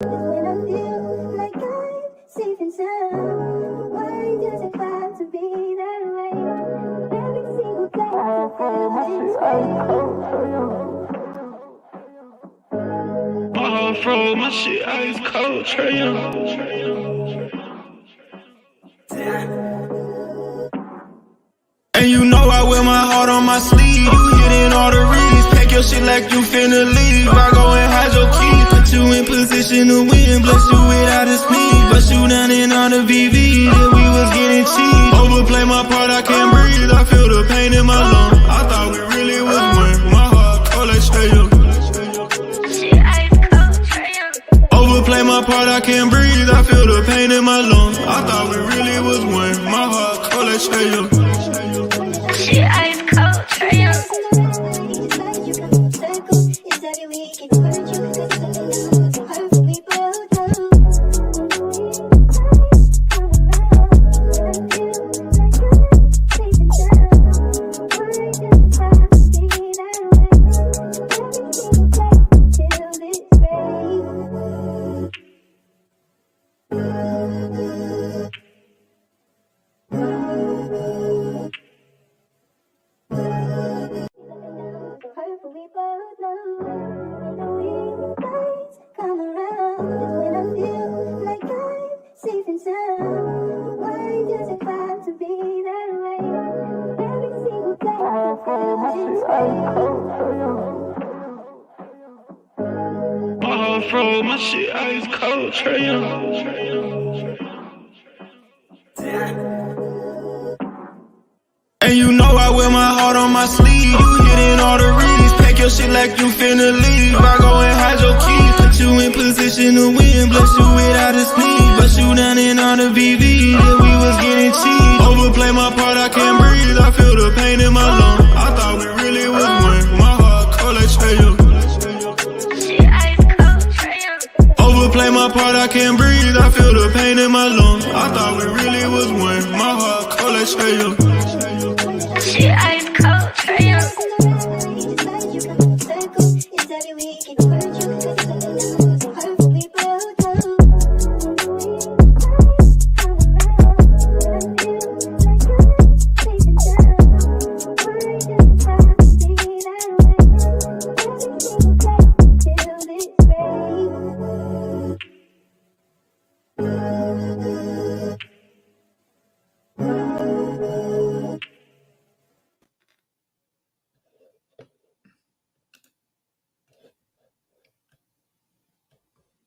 When I feel like I'm safe and sound, why does it have to be that way? Every single day I feel this way. My heart froze, my shit ice cold, Trey Young. And you know I wear my heart on my sleeve. You hitting all the reeds. Pack your shit like you finna leave. I go and hide your keys. Put you in position to win. Bless you without a speed. Bust you down in all the VV. That we was getting cheap. Overplay my part, I can't breathe. I feel the pain in my lungs. I thought we really was one. My heart cold like Trey Young. Overplay my part, I can't breathe. I feel the pain in my lungs. I thought we really was one. My heart cold like Trey Young. Shit ice cold, Trey Young. My heart froze, my shit ice cold, Trey Young. And you know I wear my heart on my sleeve. You hitting all the reeds. Pack your shit like you finna leave. I go and hide your keys. Put you in position to win. Bless you without a speed. Bust you down in all the VV. That we was getting cheap. Overplay my part, I can't breathe. I feel the pain in my lungs. I thought we really was one. My heart cold like Trey Young. Overplay my part, I can't breathe. I feel the pain in my lungs. I thought we really was one. My heart cold like Trey Young. Shit ice cold, Trey Young.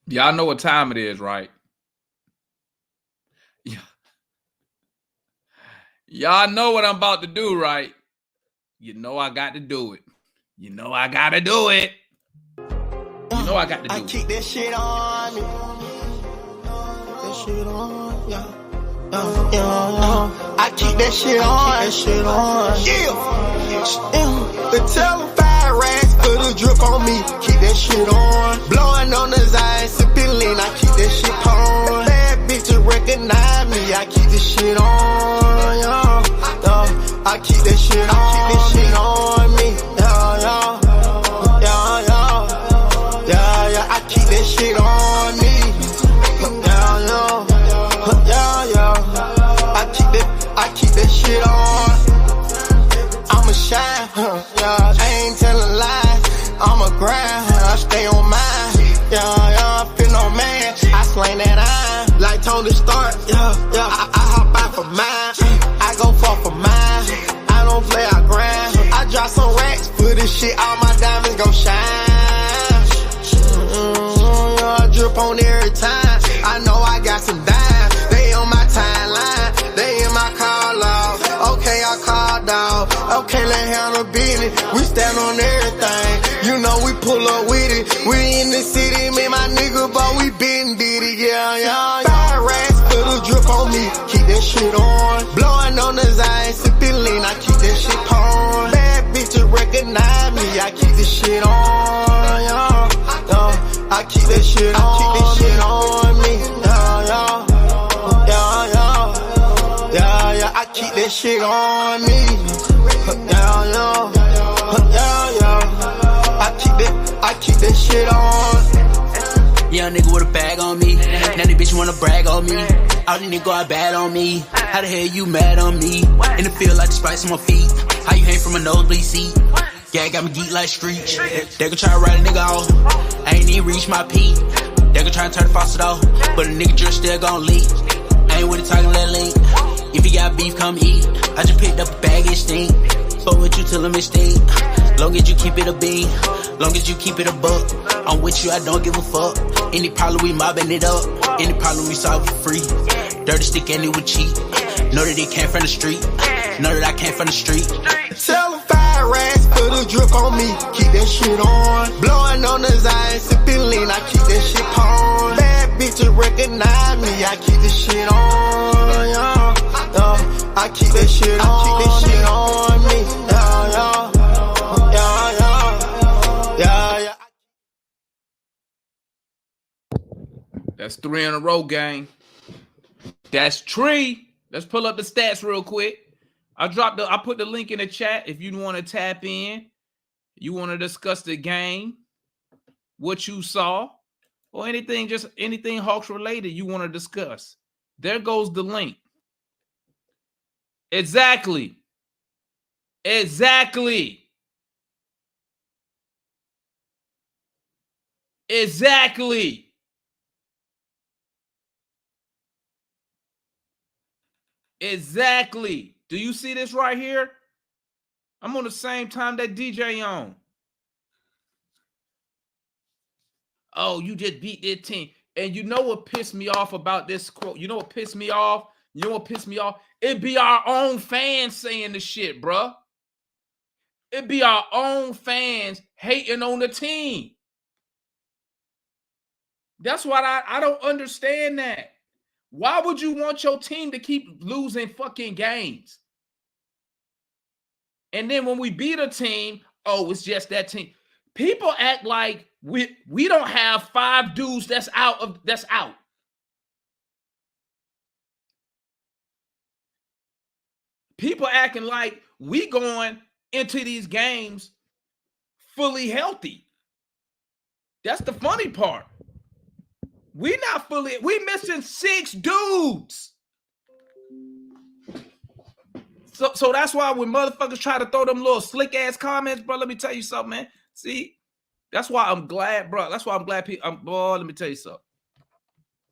Y'all know what time it is, right? Yeah. Y'all know what I'm about to do, right? You know I got to do it. You know I got to do it. You know I got to do it. I keep that shit on me. That shit on, yeah. I keep that shit on. That shit on. Yeah. The telephone racks put a drip on me. Keep that shit on. Blowing on the Zion, sipping lean. I keep that shit on. Bad bitches recognize me. I keep this shit on. Yeah. I keep that shit on. I keep that shit on me. Yeah. I keep that shit on me. I keep that shit on. I'ma shine, yeah. I ain't telling lies. I'ma grind, I stay on mine. Yeah, I feel no man. I slang that iron like Tony Stark. Yeah. I hop out for mine. I go far for mine. I don't play, I grind. I drop some racks for this shit. All my diamonds gon' shine. I drip on every time. I know I got some dimes. They on my timeline. They in my call log. Okay, I called out. Okay, let's handle business. We stand on everything. You know we pull up with it. We in the city, me and my nigga, but we been did it. Yeah. Fire racks, put a drip on me. Keep that shit on. Blowing on the Zion, sipping lean. I keep that shit on. Bad bitches recognize me. I keep this shit on. Yeah. I keep that shit on. I keep that shit on me. Yeah. I keep that shit on me. Yeah. I keep that shit on. Young nigga nigga with a bag on me. Now the bitch wanna brag on me. All these niggas go out bad on me. How the hell you mad on me? In the field like the Sprites on my feet. How you hang from a nosebleed seat? Yeah, got me geek like Screech. They gon' try to write a nigga off. I ain't even reach my peak. They gon' try to turn the faucet off, but a nigga just still gon' leak. I ain't with it talking, let link. If you got beef, come eat. I just picked up a bag, it stink. Fuck with you till I'm stink. Long as you keep it a bean, long as you keep it a buck. I'm with you, I don't give a fuck. Any problem, we mobbing it up. Any problem, we solve for free. Dirty stick and it would cheat. Know that it came from the street. Know that I came from the street. Tell them 5 racks, put a drip on me. Keep that shit on. Blowing on the Zion, sipping lean. I keep that shit on. Bad bitches recognize me. I keep this shit on. Yeah. I keep that shit on. I keep that shit on me. Yeah. That's 3 in a row, gang. That's Tree. Let's pull up the stats real quick. I put the link in the chat if you want to tap in. You want to discuss the game, what you saw, or anything, just anything Hawks related you want to discuss. There goes the link. Exactly. Do you see this right here? I'm on the same time that DJ on. Oh, you just beat their team. And you know what pissed me off about this quote? You know what pissed me off? It be our own fans saying the shit, bruh. It be our own fans hating on the team. That's why I don't understand that. Why would you want your team to keep losing fucking games? And then when we beat a team, oh, it's just that team. People act like we don't have 5 dudes that's out. People acting like we going into these games fully healthy. That's the funny part. We missing 6 dudes. So that's why when motherfuckers try to throw them little slick ass comments, bro, let me tell you something, man. See, that's why I'm glad, bro. That's why I'm glad people. Boy, let me tell you something.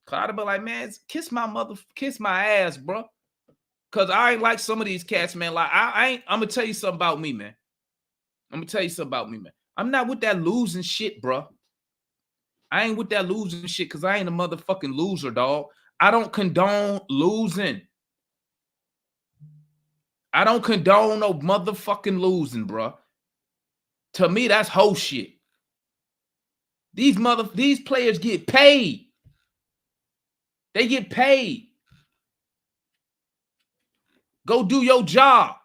Cause I'd be like, man, kiss my ass, bro. Cause I ain't like some of these cats, man. Like I'm gonna tell you something about me, man. I'm not with that losing shit, bro. I ain't with that losing shit because I ain't a motherfucking loser, dog. I don't condone losing. I don't condone no motherfucking losing, bro. To me, that's whole shit. These players get paid. They get paid. Go do your job.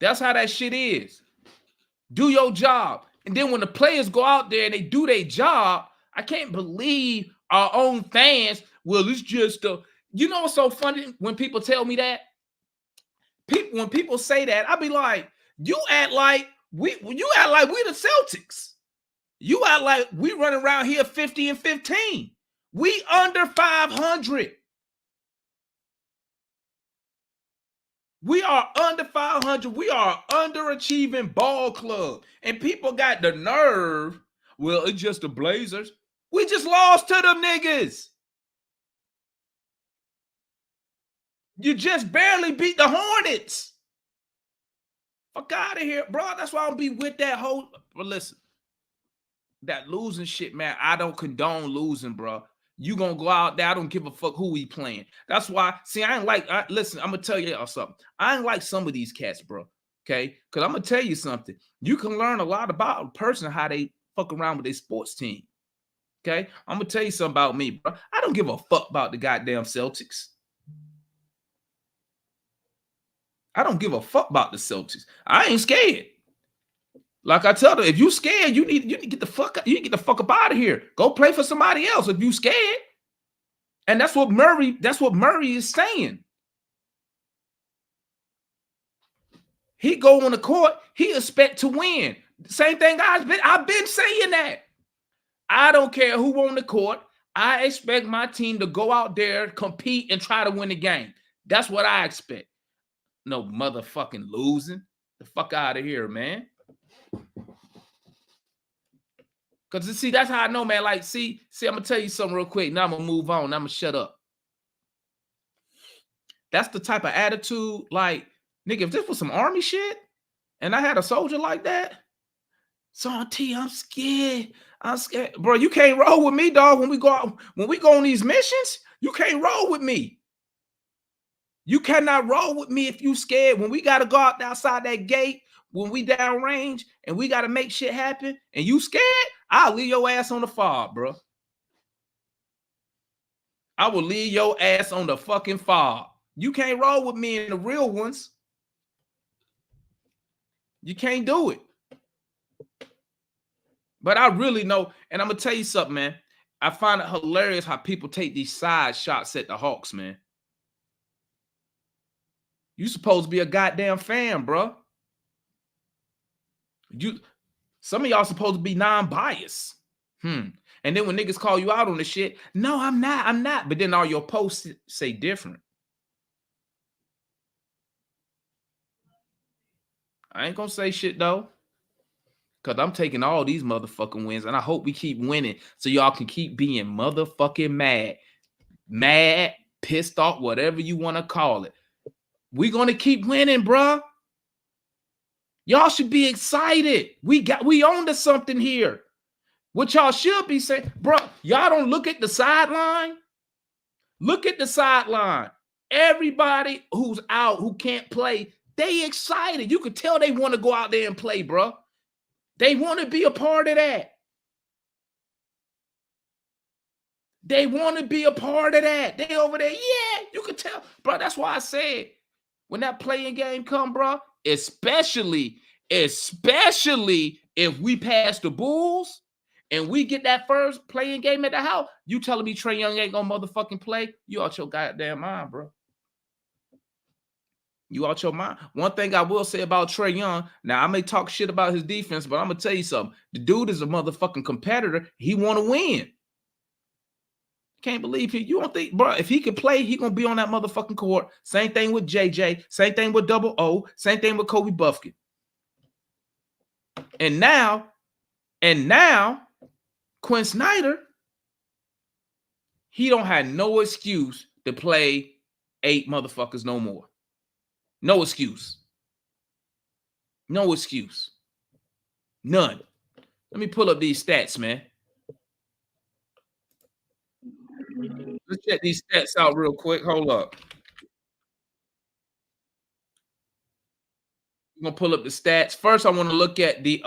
That's how that shit is. Do your job. And then when the players go out there and they do their job, I can't believe our own fans, well, it's just you know what's so funny when people tell me that? When people say that, I be like, you act like we the Celtics. You act like we run around here 50-15. We under 500. We are under 500. We are underachieving ball club. And people got the nerve. Well, it's just the Blazers. We just lost to them niggas. You just barely beat the Hornets. Fuck out of here, bro. That's why I'll be with that whole. But listen, that losing shit, man. I don't condone losing, bro. You gonna go out there. I don't give a fuck who we playing. That's why. See, listen, I'm gonna tell you something. I ain't like some of these cats, bro. Okay, because I'm gonna tell you something. You can learn a lot about a person how they fuck around with their sports team. Okay, I'm gonna tell you something about me, bro. I don't give a fuck about the goddamn Celtics. I don't give a fuck about the Celtics. I ain't scared. Like I tell them, if you scared, you need to get the fuck up out of here. Go play for somebody else if you scared. And that's what Murray is saying. He go on the court, he expect to win. Same thing I've been saying that. I don't care who on the court. I expect my team to go out there, compete, and try to win the game. That's what I expect. No motherfucking losing. The fuck out of here, man. Because, see, that's how I know, man. Like, see, I'm going to tell you something real quick. Now I'm going to move on. I'm going to shut up. That's the type of attitude, like, nigga, if this was some army shit and I had a soldier like that, Son T, I'm scared. I'm scared. Bro, you can't roll with me, dog. When we go on these missions, you can't roll with me. You cannot roll with me if you scared. When we got to go out outside that gate, when we down range and we got to make shit happen and you scared, I'll leave your ass on the fob, bro. I will leave your ass on the fucking fob. You can't roll with me in the real ones. You can't do it. But I really know, and I'm going to tell you something, man. I find it hilarious how people take these side shots at the Hawks, man. You supposed to be a goddamn fan, bro. Some of y'all supposed to be non-biased. And then when niggas call you out on the shit, no, I'm not. But then all your posts say different. I ain't gonna say shit though. Because I'm taking all these motherfucking wins. And I hope we keep winning so y'all can keep being motherfucking mad. Mad, pissed off, whatever you want to call it. We're going to keep winning, bruh. Y'all should be excited. We on to something here. What y'all should be saying, bruh, y'all don't look at the sideline. Look at the sideline. Everybody who's out, who can't play, they excited. You could tell they want to go out there and play, bruh. They want to be a part of that. They want to be a part of that. They over there, yeah, you can tell. Bro, that's why I said, when that playing game come, bro, especially if we pass the Bulls and we get that first playing game at the house, you telling me Trae Young ain't gonna motherfucking play? You out your goddamn mind, bro. You out your mind. One thing I will say about Trae Young, now I may talk shit about his defense, but I'm gonna tell you something. The dude is a motherfucking competitor. He want to win. Can't believe he. You don't think, bro, if he can play, he gonna be on that motherfucking court. Same thing with JJ. Same thing with Double O. Same thing with Kobe Buffkin. And now, Quinn Snyder, he don't have no excuse to play 8 motherfuckers no more. No excuse. No excuse. None. Let me pull up these stats, man. Let's check these stats out real quick. Hold up. I'm going to pull up the stats. First, I want to look at the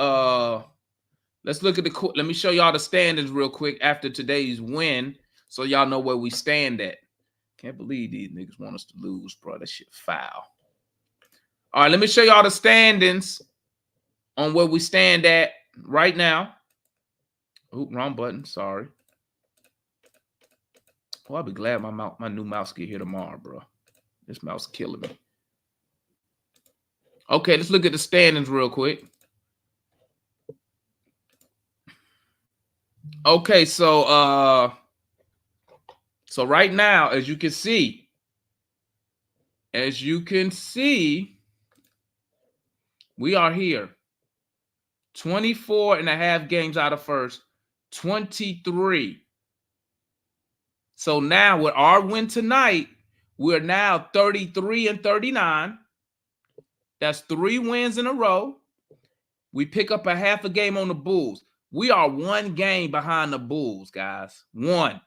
let's look at the let me show y'all the standings real quick after today's win so y'all know where we stand at. Can't believe these niggas want us to lose, bro. That shit foul. All right, let me show y'all the standings on where we stand at right now. Oop, wrong button. Sorry. Well, I'll be glad my new mouse get here tomorrow, bro. This mouse killing me. Okay, let's look at the standings real quick. Okay, so right now, as you can see, we are here. 24 and a half games out of first, 23. So now with our win tonight, we're now 33 and 39. That's 3 wins in a row. We pick up a half a game on the Bulls. We are 1 game behind the Bulls, guys. One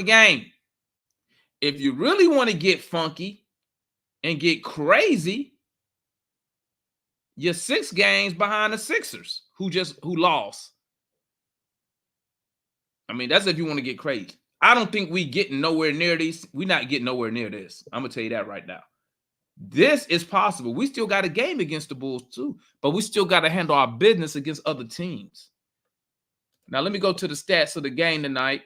game. If you really want to get funky and get crazy, you're 6 games behind the Sixers, who lost. I mean, that's if you want to get crazy. I don't think we getting nowhere near these. We're not getting nowhere near this. I'm going to tell you that right now. This is possible. We still got a game against the Bulls too, but we still got to handle our business against other teams. Now, let me go to the stats of the game tonight.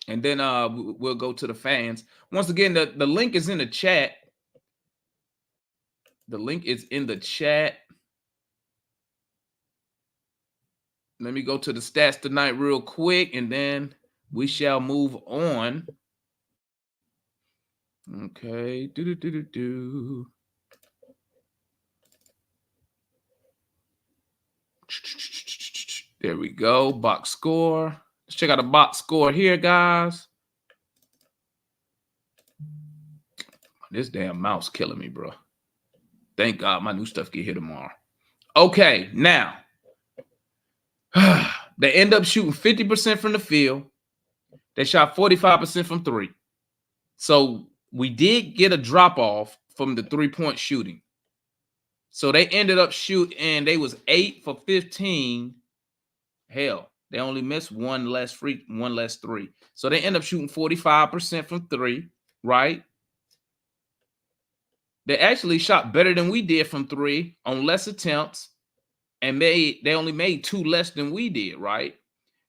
And then we'll go to the fans. Once again, the link is in the chat. The link is in the chat. Let me go to the stats tonight real quick, and then we shall move on. Okay. There we go. Box score. Let's check out the box score here, guys. This damn mouse killing me, bro. Thank God my new stuff get here tomorrow. Okay, now they end up shooting 50% from the field. They shot 45% from three. So we did get a drop off from the 3-point shooting. So they ended up shooting, and they was 8 for 15. Hell, they only missed one less three. So they end up shooting 45% from three, right? They actually shot better than we did from three on less attempts, and they only made 2 less than we did, right?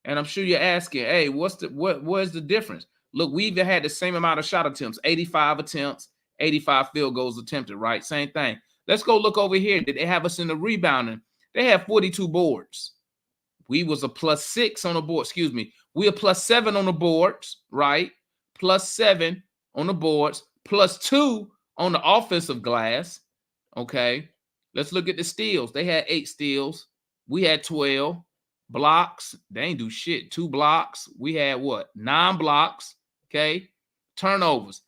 And I'm sure you're asking, hey, what is the difference? Look, we even had the same amount of shot attempts, 85 attempts, 85 field goals attempted, right? Same thing. Let's go look over here. Did they have us in the rebounding? They have 42 boards. We was a +6 on the board. Excuse me. We a +7 on the boards, right? +7 on the boards, +2 on the offensive glass. Okay. Let's look at the steals. They had 8 steals. We had 12 blocks. They ain't do shit. 2 blocks. We had what? 9 blocks. Okay. Turnovers.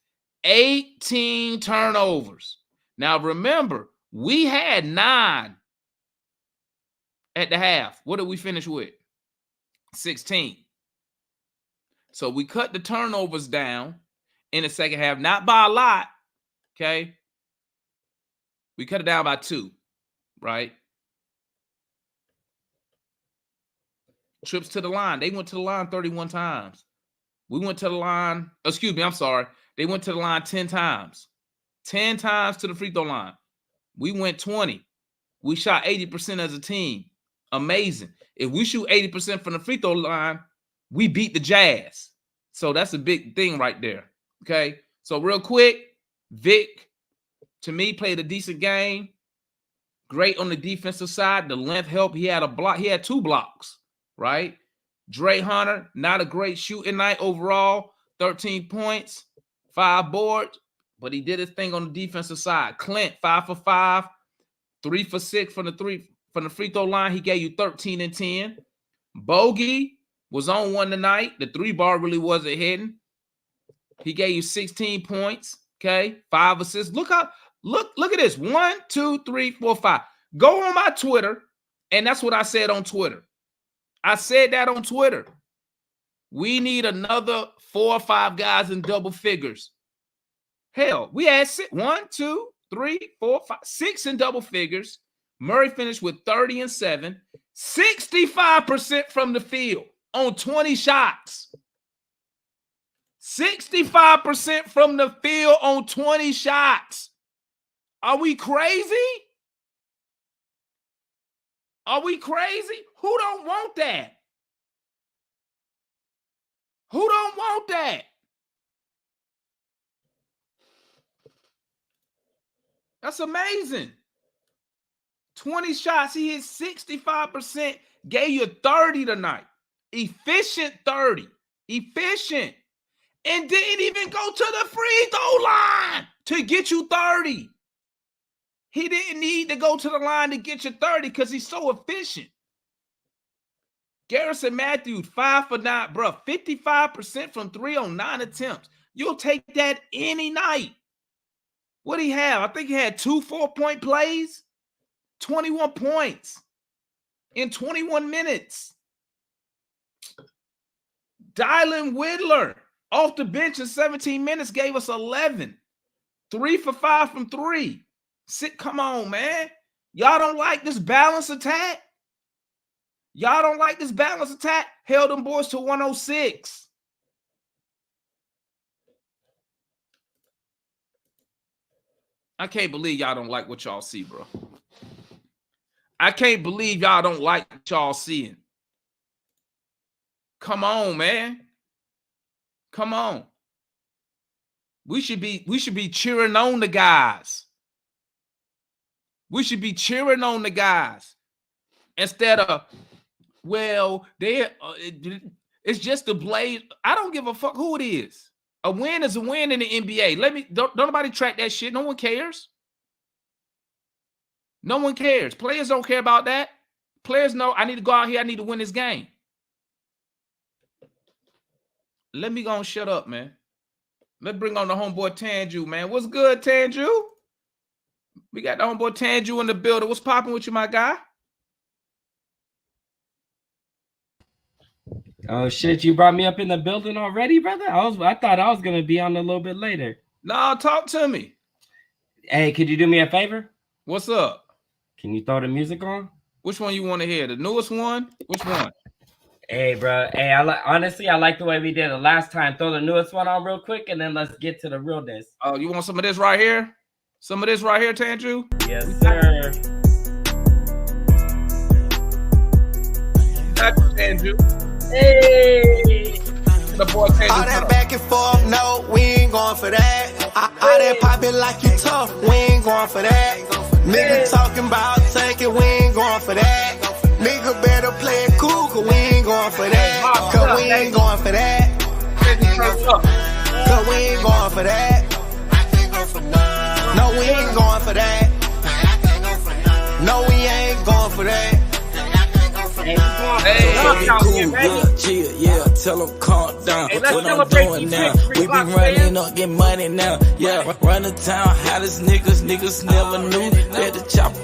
18 turnovers. Now remember, we had 9 at the half. What did we finish with? 16. So we cut the turnovers down in the second half, not by a lot. Okay. We cut it down by 2, right? Trips to the line. They went to the line 31 times. We went to the line. Excuse me. I'm sorry. They went to the line 10 times. 10 times to the free throw line. We went 20. We shot 80% as a team. Amazing. If we shoot 80% from the free throw line, we beat the Jazz. So that's a big thing right there. Okay. So real quick, Vic, to me, played a decent game. Great on the defensive side. The length helped. He had a block. He had 2 blocks, right? Dre Hunter, not a great shooting night overall. 13 points, 5 boards, but he did his thing on the defensive side. Clint, 5 for 5, 3 for 6 from the free throw line. He gave you 13 and 10. Bogey was on one tonight. The 3-bar really wasn't hitting. He gave you 16 points. Okay, 5 assists. Look at this. 1, 2, 3, 4, 5. Go on my Twitter, and that's what I said on Twitter. I said that on Twitter. We need another 4 or 5 guys in double figures. Hell, we had 1, 2, 3, 4, 5, 6 in double figures. Murray finished with 30 and 7, 65% from the field on 20 shots. 65% from the field on 20 shots. Are we crazy? Are we crazy? Who don't want that? Who don't want that? That's amazing. 20 shots. He hit 65%. Gave you 30 tonight. Efficient 30. Efficient. And didn't even go to the free throw line to get you 30. He didn't need to go to the line to get you 30 because he's so efficient. Garrison Matthews, 5 for 9, bro. 55% from 3 on 9 attempts. You'll take that any night. What did he have? I think he had 2 4-point plays. 21 points in 21 minutes. Dylan Whittler, off the bench in 17 minutes, gave us 11. 3 for 5 from 3. Come on, man. Y'all don't like this balanced attack? Y'all don't like this balanced attack? Held them boys to 106. I can't believe y'all don't like what y'all see, bro. I can't believe y'all don't like what y'all seeing. Come on, man. Come on. We should be cheering on the guys. We should be cheering on the guys instead of Well, it's just the Blaze. I don't give a fuck who it is. A win is a win in the NBA. Don't nobody track that shit. No one cares. No one cares. Players don't care about that. Players know I need to go out here. I need to win this game. Let me go and shut up, man. Let's bring on the homeboy Tanju, man. What's good, Tanju? We got the homeboy Tanju in the building. What's popping with you, my guy? Oh shit, you brought me up in the building already, brother? I thought I was gonna be on a little bit later. No, talk to me. Hey, could you do me a favor? What's up? Can you throw the music on? Which one you want to hear? The newest one? Which one? Hey, bro. Hey, honestly, I like the way we did it last time. Throw the newest one on real quick, and then let's get to the realness. Oh, you want some of this right here? Some of this right here, Tanju? Yes, sir. Got you, Tanju. Hey. The boy Tanju. All that back and forth, no, we ain't going for that. All that poppin' like you tough, we ain't going for that. Nigga talking about taking, we ain't going for that. Nigga better play it cool, cause we ain't going for that. Cause we ain't going for that. Cause we ain't going for that. No, we ain't going for that. No, we ain't going for that. Chill, yeah, tell them calm down. What I'm doing now, we be running up, get money now. Yeah, run the town, hottest niggas never knew that the chopper.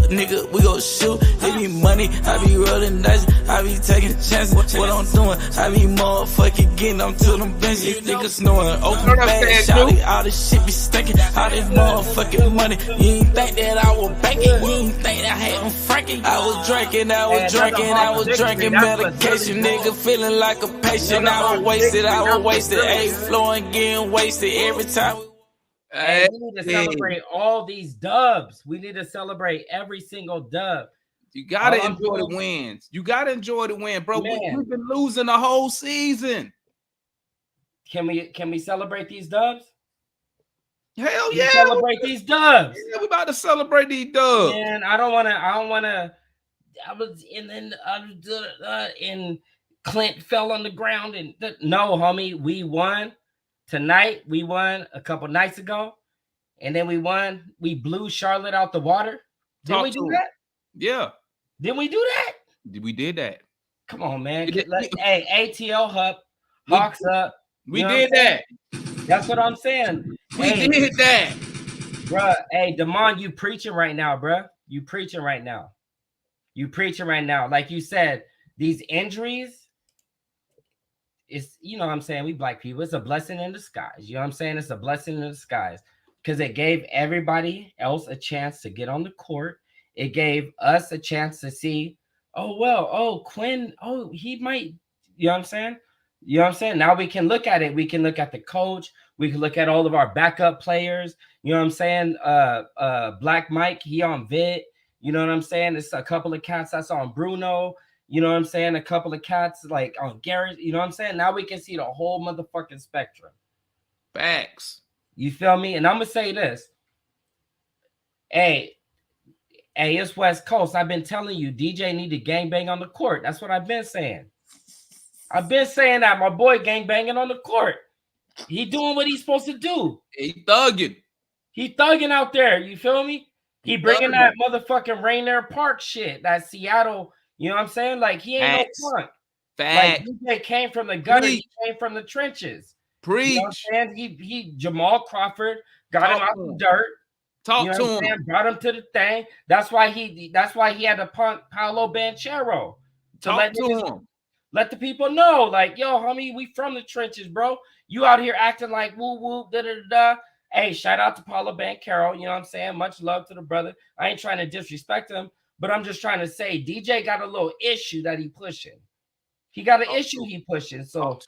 Nigga, we gon' shoot. They be money, I be rolling dice, I be taking chances. What I'm doing, I be motherfucking getting them to them bench. You niggas knowing, open bag, shawty, all this shit be stinking. All this motherfucking money, you ain't think that I was banking, you ain't think that I had them franking. I was drinking medication, nigga, feeling like a patient. I was wasted, ayy, flowing, getting wasted every time. Hey, we need to celebrate all these dubs. We need to celebrate every single dub. You gotta enjoy the wins. You gotta enjoy the win, bro. We've been losing the whole season. Can we celebrate these dubs? Hell yeah! Celebrate these dubs. Yeah, we about to celebrate these dubs. And I don't wanna. I was in Clint fell on the ground and no, homie, we won. Tonight, we won a couple nights ago, and then we blew Charlotte out the water. Didn't we do that? Yeah. Didn't we do that? We did that. Come on, man. Hey, ATL Hawks up. We did that. That's what I'm saying. We did that. Bruh, hey, Damon, you preaching right now, bruh. You preaching right now. Like you said, these injuries, it's, you know what I'm saying, we black people, it's a blessing in disguise. You know what I'm saying? It's a blessing in disguise because it gave everybody else a chance to get on the court. It gave us a chance to see, Quinn, he might, you know what I'm saying? You know what I'm saying? Now we can look at it. We can look at the coach. We can look at all of our backup players. You know what I'm saying? Black Mike, he on Vid. You know what I'm saying? It's a couple of cats that's on Bruno. You know what I'm saying? A couple of cats like on Garrett. You know what I'm saying? Now we can see the whole motherfucking spectrum. Facts. You feel me? And I'm going to say this. Hey, it's West Coast. I've been telling you, DJ need to gangbang on the court. That's what I've been saying. I've been saying that. My boy gangbanging on the court. He doing what he's supposed to do. He thugging. He thugging out there. You feel me? He bringing that motherfucking Rainier Park shit. That Seattle. You know what I'm saying? Like, he ain't no punk. Like, DJ came from the gutter. He came from the trenches. Preach. You know what I'm saying? He Jamal Crawford got him out the dirt. Talk to him. Brought him to the thing. That's why he had to punt Paolo Banchero. Talk to him. Let the people know, like, yo, homie, we from the trenches, bro. You out here acting like woo woo, da da da. Hey, shout out to Paolo Banchero. You know what I'm saying? Much love to the brother. I ain't trying to disrespect him. But I'm just trying to say, DJ got a little issue that he pushing. He got an issue he pushing. So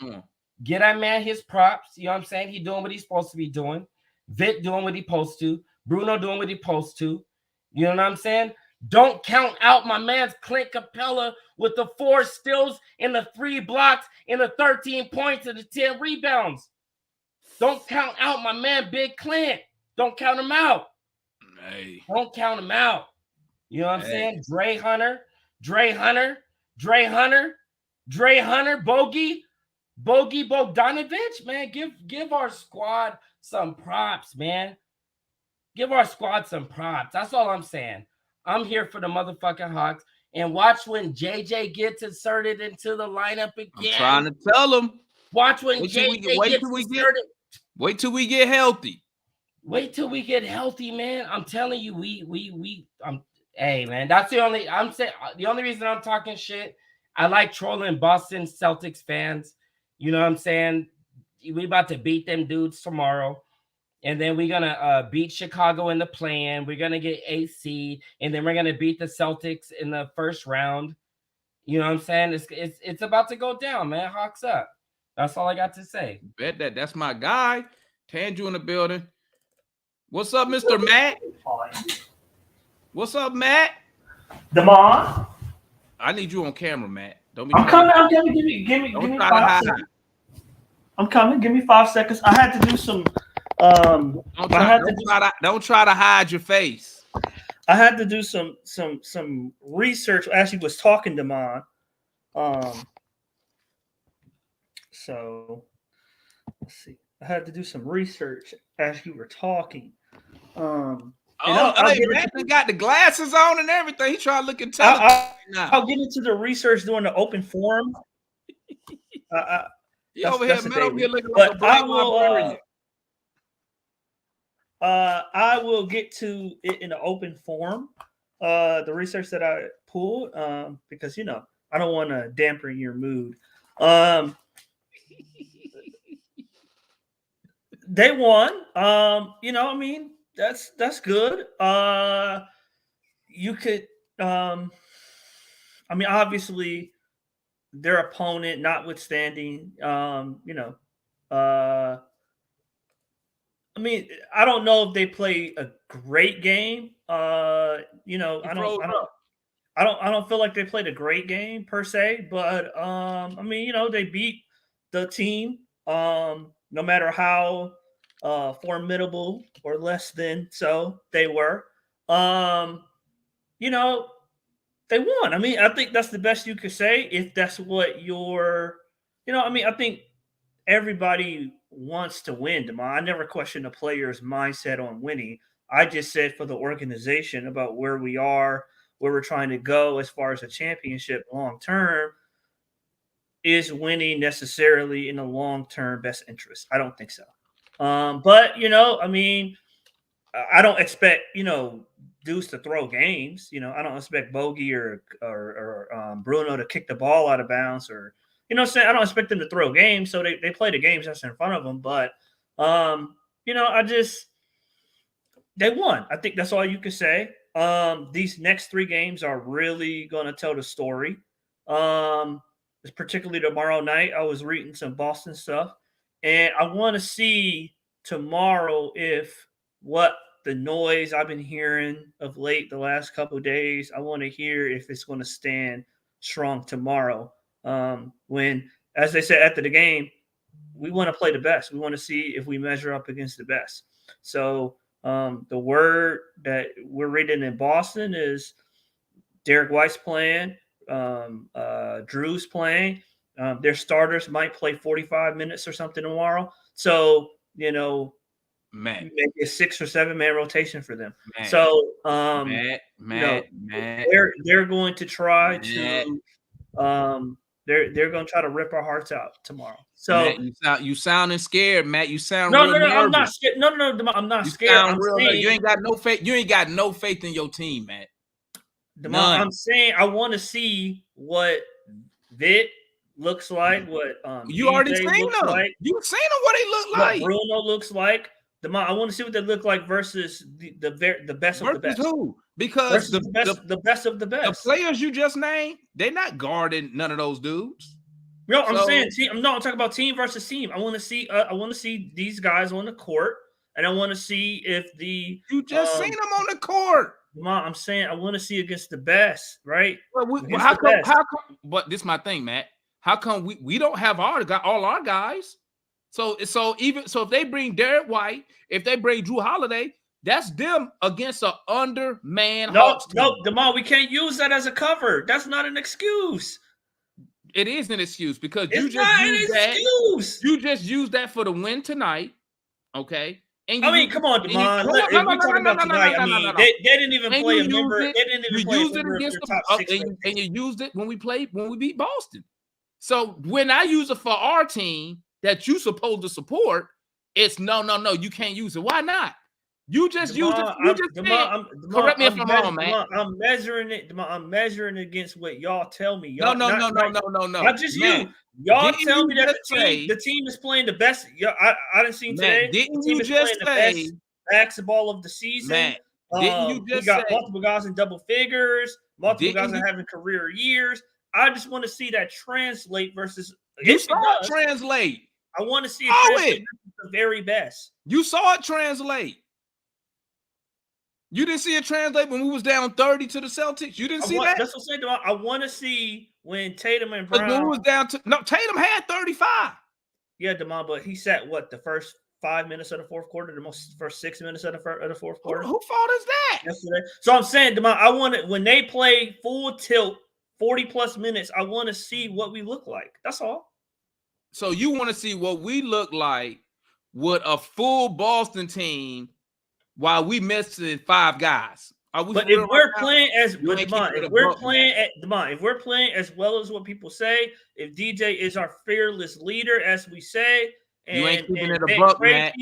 get that man his props. You know what I'm saying? He doing what he's supposed to be doing. Vic doing what he's supposed to. Bruno doing what he's supposed to. You know what I'm saying? Don't count out my man's Clint Capella with the 4 steals and the 3 blocks and the 13 points and the 10 rebounds. Don't count out my man Big Clint. Don't count him out. Hey. Don't count him out. You know what I'm saying? Dre Hunter, Dre Hunter, Bogey Bogdanovich, man. Give our squad some props, man. Give our squad some props. That's all I'm saying. I'm here for the motherfucking Hawks. And watch when JJ gets inserted into the lineup again. I'm trying to tell them. Watch when JJ gets inserted. Wait till we get healthy. Wait till we get healthy, man. I'm telling you, hey, man, that's the only reason I'm talking shit. I like trolling Boston Celtics fans. You know what I'm saying? We about to beat them dudes tomorrow. And then we're going to beat Chicago in the play-in. We're going to get AC. And then we're going to beat the Celtics in the first round. You know what I'm saying? It's about to go down, man. Hawks up. That's all I got to say. Bet that. That's my guy. Tanju in the building. What's up, Mr. Matt? What's up, Matt? Damon? I need you on camera, Matt. Don't be I'm coming. Give me 5 seconds. I'm coming. Give me 5 seconds. I had to do some don't try to hide your face. I had to do some research as he was talking to Mon. So let's see. I had to do some research as you were talking. Matt got the glasses on and everything. He trying to look intelligent. I'll get into the research during the open forum. You over here looking like a black librarian. I will get to it in the open forum. The research that I pulled, because I don't want to dampen your mood. They won. That's good. You could obviously their opponent notwithstanding, I don't know if they play a great game. I don't feel like they played a great game per se, but they beat the team. No matter how formidable or less than so they were. They won. I think that's the best you could say if that's what I think everybody wants to win, Demond. I never questioned a player's mindset on winning. I just said for the organization about where we are, where we're trying to go as far as a championship long term, is winning necessarily in the long term best interest? I don't think so. But I don't expect dudes to throw games. I don't expect Bogey or Bruno to kick the ball out of bounds or. I don't expect them to throw games, so they play the games that's in front of them. But, they won. I think that's all you can say. These next 3 games are really going to tell the story. Particularly tomorrow night. I was reading some Boston stuff, and I want to see tomorrow if what the noise I've been hearing of late the last couple of days, I want to hear if it's going to stand strong tomorrow. When, as they said after the game, we want to play the best. We want to see if we measure up against the best. So the word that we're reading in Boston is Derek White's playing, Drew's playing. Their starters might play 45 minutes or something tomorrow. So, maybe a 6 or 7 man rotation for them. So they're going to try to they're going to try to rip our hearts out tomorrow. So Matt, you sounding scared, Matt. You sound no, real nervous. I'm not scared. No, I'm not scared. You ain't got no faith. You ain't got no faith in your team, Matt. I'm saying I want to see what Vit looks like. What you already seen them. Like, you seen them what they look like. What Bruno looks like. I want to see what they look like versus the best of the best. Who? Because the best of the best. The players you just named, they're not guarding none of those dudes. No, I'm saying team. I'm talking about team versus team. I want to see. I want to see these guys on the court, and I want to see if you just seen them on the court. I'm saying I want to see against the best, right? How come? But this is my thing, Matt. How come we don't have all our guys? So if they bring Derek White, if they bring Drew Holiday, That's them against an underman No, Hawks team. no, Demar, we can't use that as a cover. That's not an excuse. It is an excuse because It's you just not an used that. excuse. You just used that for the win tonight, okay? And I mean, come on, Demar. If we talking about tonight, I mean, they didn't even And play you a member. used They it. didn't You even play a used it member of against their the top six. and you used it when we beat Boston. So when I use it for our team that you supposed to support, it's no. You can't use it. Why not? You just used it. You just said, correct me if I'm wrong, man. I'm measuring it. I'm measuring it against what y'all tell me. No. Not just man, you. Y'all didn't tell you me that just the team is playing the best. Yeah, I didn't see Man, today. didn't The team you is just playing say- the best basketball of the season. Man, didn't you We just got say- multiple guys in double figures. Multiple guys Didn't are having career years. I just want to see that translate versus. You if it saw it does, translate. I want to see it Saw translate it. versus the very best. You saw it translate. You didn't see it translate when we was down 30 to the Celtics. You didn't see that? That's what I'm saying. I want to see when Tatum and Because when Brown. we was down to Tatum had 35. Yeah, Demond, but he sat the first 5 minutes of the fourth quarter, first 6 minutes of the fourth quarter. Who fault is that? Yesterday. So I'm saying, Demond, I want it when they play full tilt, 40 plus minutes. I want to see what we look like. That's all. So you want to see what we look like with a full Boston team while we missing 5 guys. But if we're playing as if we're playing as well as what people say, if DJ is our fearless leader, as we say, and you ain't keeping it a Vic buck, Crazy, man.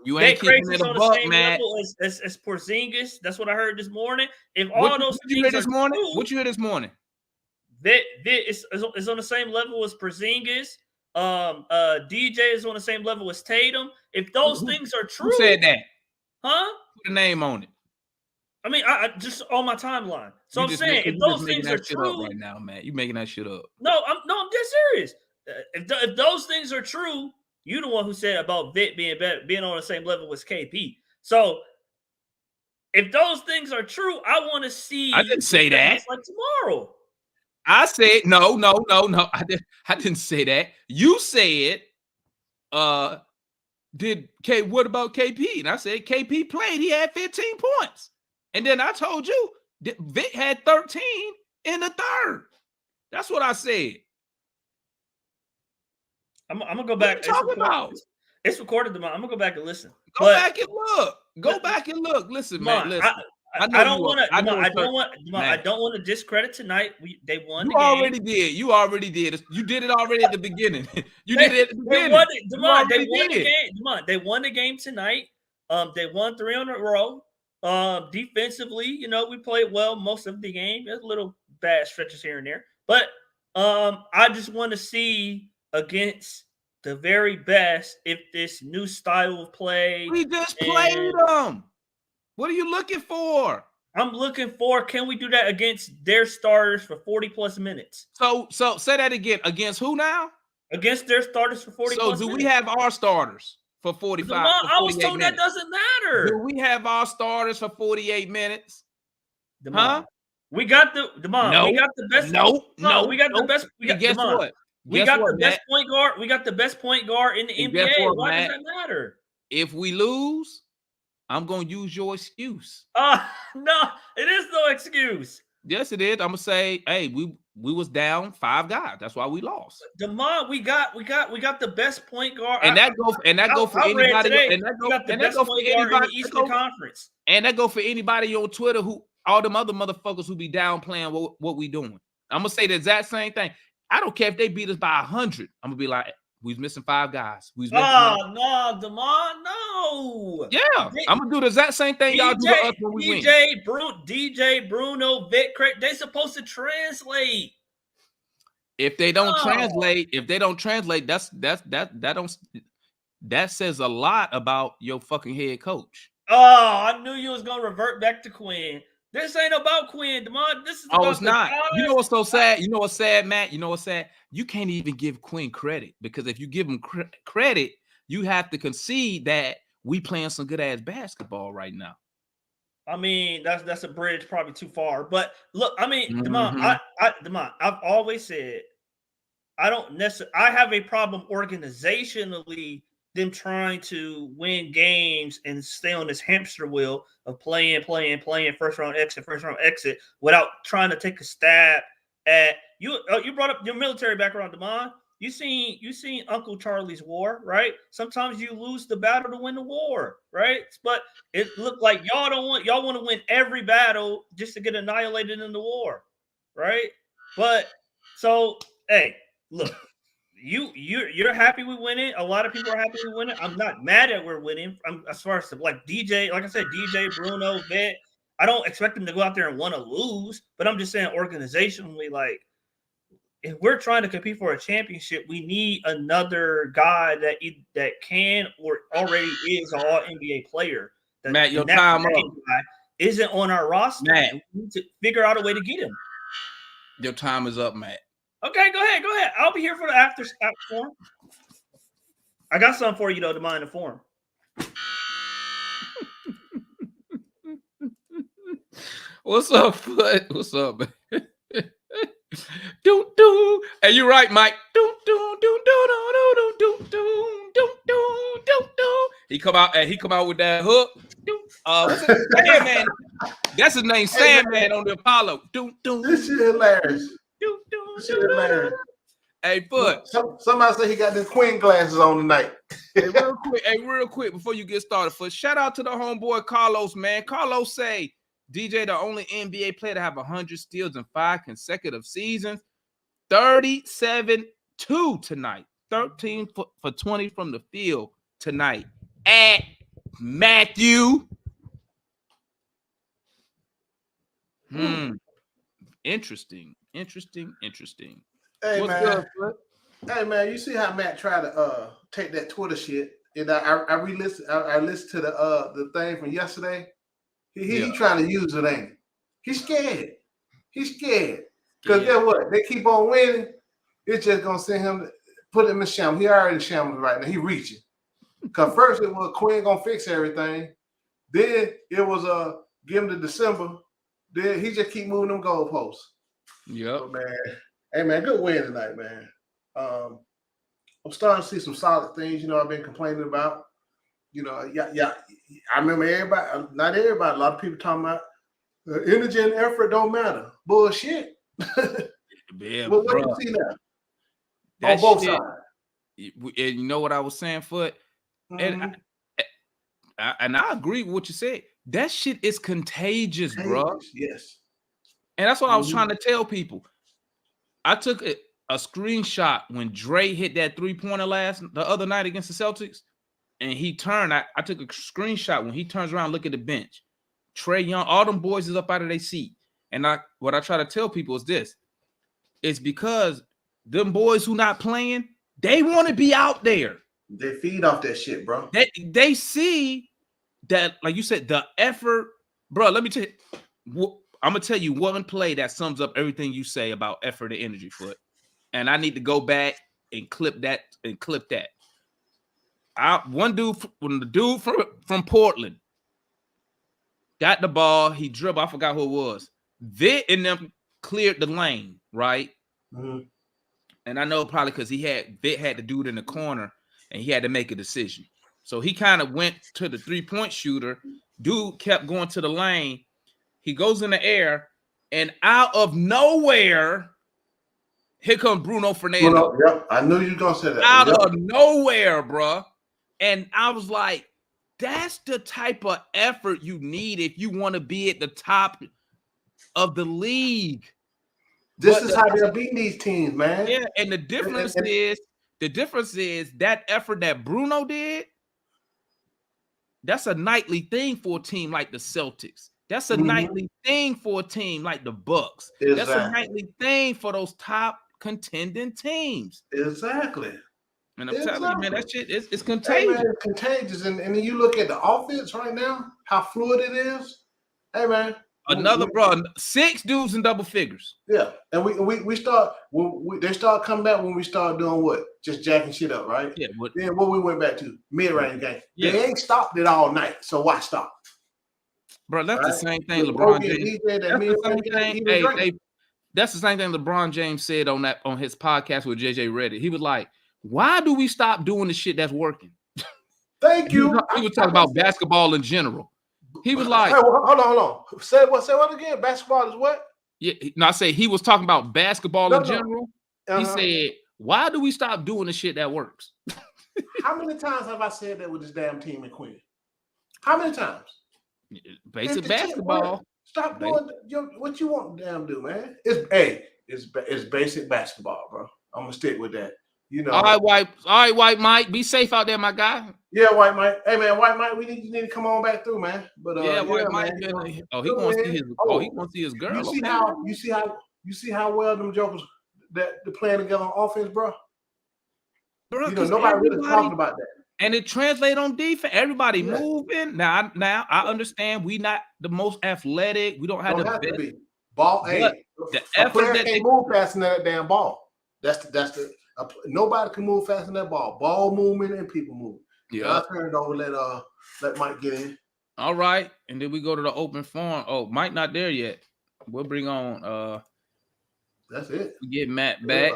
You ain't Vic keeping it Crazy's a on the buck, same man. level as Porzingis. That's what I heard this morning. If all What those you hear things this are morning? true, What you hear this morning? Vic is on the same level as Porzingis. DJ is on the same level as Tatum. If those things are true, Who said that? Huh? Put a name on it. I mean, I just on my timeline. So I'm saying, if you those just making things are that shit up true, right now, man. You making that shit up. no, I'm dead serious. If those things are true, you the one who said about Vic being on the same level as KP. So if those things are true, I want to see. I didn't say that. Like tomorrow. I said no. I didn't say that. You said, what about KP? And I said KP played. He had 15 points. And then I told you that Vic had 13 in the third. That's what I said. I'm gonna go back. What you talking about? It's recorded. I'm gonna go back and listen. Go back and look. Listen, man. Listen. I don't want to discredit tonight. They won. You already did. You did it already at the beginning. You did it at the beginning. They won the game tonight. They won 3 in a row. Defensively, we played well most of the game. There's a little bad stretches here and there, but I just want to see against the very best if this new style of play. We just played them. What are you looking for? I'm looking for, can we do that against their starters for 40 plus minutes? So say that again. Against who now? Against their starters for 40 plus minutes. So do we have our starters for 45? I was told that doesn't matter. Do we have our starters for 48 minutes? Huh? We got the we got the best. We got the best. Guess what? We got the best point guard. We got the best point guard in the NBA. Why does that matter? If we lose, I'm gonna use your excuse. No, it is no excuse. Yes, it is. I'm gonna say, hey, we was down 5 guys. That's why we lost. Demond, we got the best point guard, and that go for anybody. And that go for anybody in the Eastern Conference. And that go for anybody on Twitter who all them other motherfuckers who be downplaying what we doing. I'm gonna say the exact same thing. I don't care if they beat us by 100. I'm gonna be like, we was missing 5 guys. No, Demond, no. Yeah, I'm gonna do the exact same thing y'all do to us when we win. DJ, Bruno, Vic, Craig, they supposed to translate. If they don't translate, that says a lot about your fucking head coach. Oh, I knew you was gonna revert back to Quinn. This ain't about Quinn, Demond. This is about it's not. You know what's so sad? You know what's sad, Matt? You know what's sad? You can't even give Quinn credit because if you give him credit, you have to concede that we playing some good ass basketball right now. I mean, that's a bridge probably too far. But look, I mean, Demond, Demond, I've always said I don't necessarily. I have a problem organizationally them trying to win games and stay on this hamster wheel of playing, first round exit, without trying to take a stab at you. You brought up your military background, Damon. You seen Uncle Charlie's War, right? Sometimes you lose the battle to win the war, right? But it looked like y'all want to win every battle just to get annihilated in the war, right? But so, hey, look, you're happy we winning. A lot of people are happy we winning. I'm not mad at we're winning. As far as like DJ, like I said, DJ, Bruno, Vet, I don't expect them to go out there and want to lose, but I'm just saying organizationally, like, if we're trying to compete for a championship, we need another guy that can or already is an all NBA player. Matt, your time up. Isn't on our roster. Matt, we need to figure out a way to get him. Your time is up, Matt. Okay, go ahead. I'll be here for the after forum. I got something for you though to mind the forum. What's up, Foot? What's up, man? Do. Hey, you right, Mike. Do. He come out with that hook. What's it? Sandman. That's his name, Sandman on the Apollo. This shit hilarious. This shit hilarious. Hey, Foot. Somebody say he got the Queen glasses on tonight. real quick, before you get started, Foot. Shout out to the homeboy Carlos, man. Carlos say DJ, the only NBA player to have 100 steals in 5 consecutive seasons. 37-2 tonight. 13 for 20 from the field tonight. At Matthew. Interesting. Hey, What's man. good, Hey, man, you see how Matt tried to take that Twitter shit? And I listened to the thing from yesterday. He trying to use it, ain't he? He's scared. Because guess what? They keep on winning. It's just going to send him, put him in shambles. He already in shambles right now. He reaching. Because first it was Quinn going to fix everything. Then it was give him to December. Then he just keep moving them goalposts. Yep. So, man. Hey, man, good win tonight, man. I'm starting to see some solid things, I've been complaining about. I remember everybody, not everybody, a lot of people talking about energy and effort don't matter. Bullshit. Yeah, what do you see now? That on both shit, sides. And you know what I was saying, Foot? Mm-hmm. And I agree with what you said. That shit is contagious, bro. Yes. And that's what I was trying to tell people. I took a screenshot when Dre hit that 3-pointer the other night against the Celtics. And he turned. I took a screenshot when he turns around, look at the bench. Trae Young, all them boys is up out of their seat. And what I try to tell people is this. It's because them boys who not playing, they want to be out there. They feed off that shit, bro. They see that, like you said, the effort. Bro, let me tell you. I'm going to tell you one play that sums up everything you say about effort and energy, Foot. And I need to go back and clip that. When the dude from Portland got the ball, he dribbled. I forgot who it was. Vic and them cleared the lane, right? Mm-hmm. And I know probably because Vic had the dude in the corner and he had to make a decision. So he kind of went to the 3-point shooter. Dude kept going to the lane. He goes in the air, and out of nowhere, here comes Bruno Fernando. Yep, I knew you were gonna say that. Out of nowhere, bro. And I was like, that's the type of effort you need if you want to be at the top of the league. This is how they're beating these teams, man. Yeah, and the difference is that effort that Bruno did, that's a nightly thing for a team like the Celtics. That's a nightly thing for a team like the Bucks. Exactly. That's a nightly thing for those top contending teams. Exactly. And I'm telling you, man, that shit is contagious. Hey, man, it's contagious. And then you look at the offense right now, how fluid it is. Hey, man. Bro, 6 dudes in double figures. Yeah. And we start, they start coming back when we start doing what? Just jacking shit up, right? Yeah. Then what we went back to? Mid-range game. Yeah. They ain't stopped it all night. So why stop? Bro, that's the same thing LeBron James. That's the same thing LeBron James said on his podcast with JJ Reddick. He was like, why do we stop doing the shit that's working? Thank you. He was talking about basketball in general. He was like, hey, hold on. Say what again? Basketball is what? Yeah, no, I say he was talking about basketball in No. general. He Uh-huh. said, "Why do we stop doing the shit that works?" How many times have I said that with this damn team in Queen? How many times? Basic basketball. Stop doing what you want to damn do, man. It's basic basketball, bro. I'm gonna stick with that. You know. All right, White Mike. Be safe out there, my guy. Yeah, White Mike. Hey man, White Mike, you need to come on back through, man. But White Mike. Man, he wants to see his. He wants to see his girl. You see how well them jokers that they're playing together on offense, bro. You know, nobody really talking about that. And it translates on defense. Everybody moving. Now I understand we not the most athletic. We don't have to be. Ball. Hey, the a player can't move faster than that damn ball. Nobody can move faster than that ball. Ball movement and people move. Yeah, I'll turn it over. Let Mike get in. All right, and then we go to the open forum. Oh, Mike not there yet. We'll bring on. That's it. We get Matt back.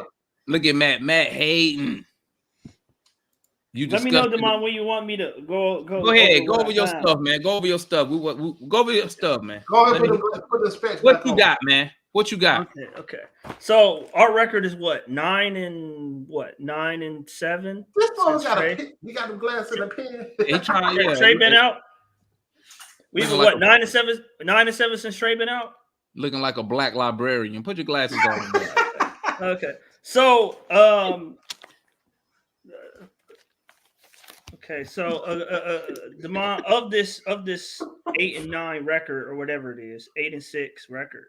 Look at Matt hating. Let me know, Demond, when you want me to go. Go ahead. Go over your stuff, man. Go over your stuff. We go over your stuff, man. Go ahead and put the specs. What you got, man? What you got? Okay. So our record is what? 9-7. This boy got the glass in the pen. He trying. Trey been out. We were what? 9-7. 9-7 since Trey been out. Looking like a black librarian. Put your glasses on. Okay. So Okay, so Demond, of this 8-9 record or whatever it is, 8-6 record.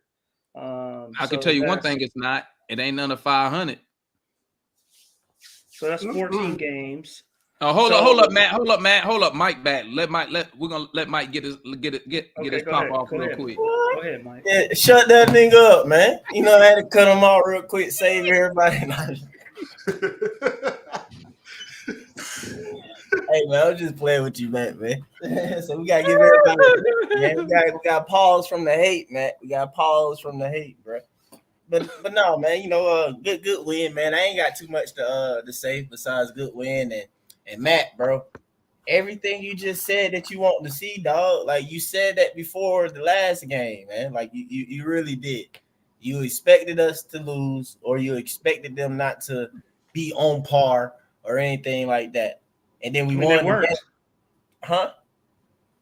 I can tell you one thing: it's not. It ain't none of 500. So that's 14 games. Oh, hold up, Matt. Mike back. We're gonna let Mike get his pop off real quick. Go ahead, Mike. Yeah, shut that nigga up, man. You know I had to cut him off real quick, save everybody. Hey man, I was just playing with you, man. So we gotta give everybody, man. We got pause from the hate, man. We got pause from the hate, bro. But no, man. You know, good win, man. I ain't got too much to say besides good win and Matt, bro. Everything you just said that you want to see, dog. Like you said that before the last game, man. Like you really did. You expected us to lose, or you expected them not to be on par or anything like that. And then we won. They weren't. Huh?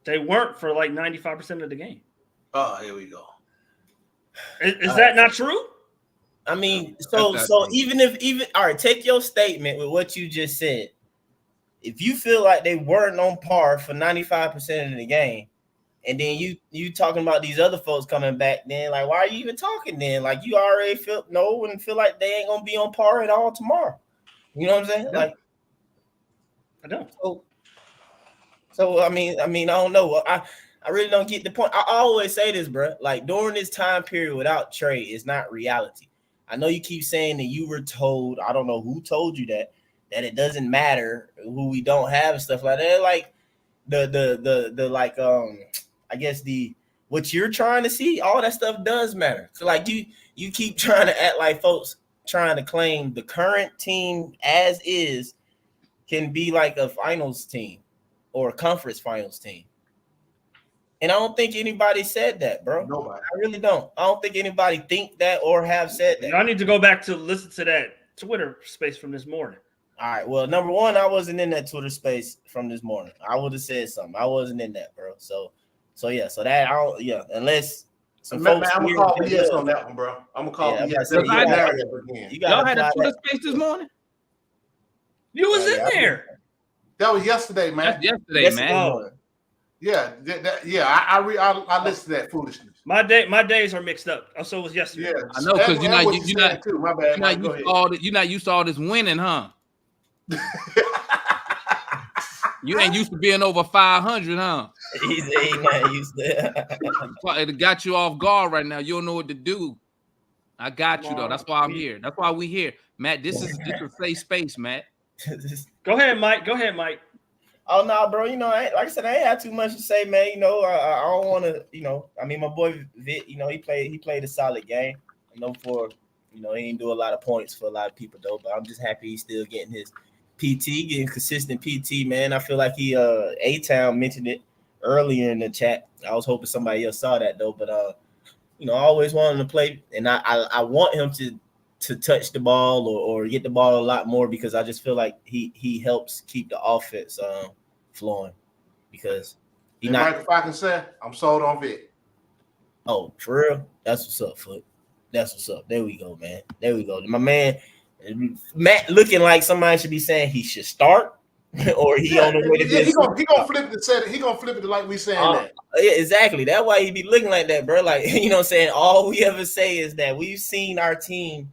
They weren't for like 95% of the game. Oh, here we go. Is that not true? I mean, so even all right, take your statement with what you just said. If you feel like they weren't on par for 95% of the game, and then you talking about these other folks coming back, then like why are you even talking then? Like you already feel like they ain't gonna be on par at all tomorrow. You know what I'm saying? Yeah. Like I don't. So I mean, I don't know. I really don't get the point. I always say this, bro. Like during this time period without Trey, it's not reality. I know you keep saying that you were told. I don't know who told you that it doesn't matter who we don't have and stuff like that. Like the like I guess what you're trying to see, all that stuff does matter. So like you keep trying to act like folks trying to claim the current team as is can be like a finals team or a conference finals team. And I don't think anybody said that, bro. Nobody. I really don't. I don't think anybody think that or have said that. I need to go back to listen to that Twitter space from this morning. All right. Well, number one, I wasn't in that Twitter space from this morning. I would have said something. I wasn't in that, bro. So yeah. So that I don't. Yeah. Unless some folks. I'm gonna call BS on that one, bro. I'm gonna call BS. Y'all had a Twitter space this morning. You was in there. That was yesterday, man. That's yesterday, man. Oh. Yeah, I listened to that foolishness. My days are mixed up. So it was yesterday. Yeah, I know because you're not too. My bad. You're not used to all this winning, huh? You ain't used to being over 500, huh? He's not used to. It got you off guard right now. You don't know what to do. I got you though. That's why I'm here. That's why we here, Matt. This is a safe space, Matt. Go ahead, Mike. Oh no, bro. You know, like I said, I ain't had too much to say, man. You know, I don't want to. You know, I mean, my boy Vic. You know, he played a solid game. I know he didn't do a lot of points for a lot of people though, but I'm just happy he's still getting his PT, getting consistent PT, man. I feel like he A-Town mentioned it earlier in the chat. I was hoping somebody else saw that though, but I always want him to play, and I want him to touch the ball or get the ball a lot more, because I just feel like he helps keep the offense flowing, because he and not. Mike, if I can say, I'm sold on Vic. Oh, for real? That's what's up, Foot. That's what's up. There we go, man. There we go. My man Matt looking like somebody should be saying he should start, or he on the way to he gonna flip it to say it. He gonna flip it to like we saying that. Yeah, exactly. That's why he be looking like that, bro. Like, you know what I'm saying? All we ever say is that we've seen our team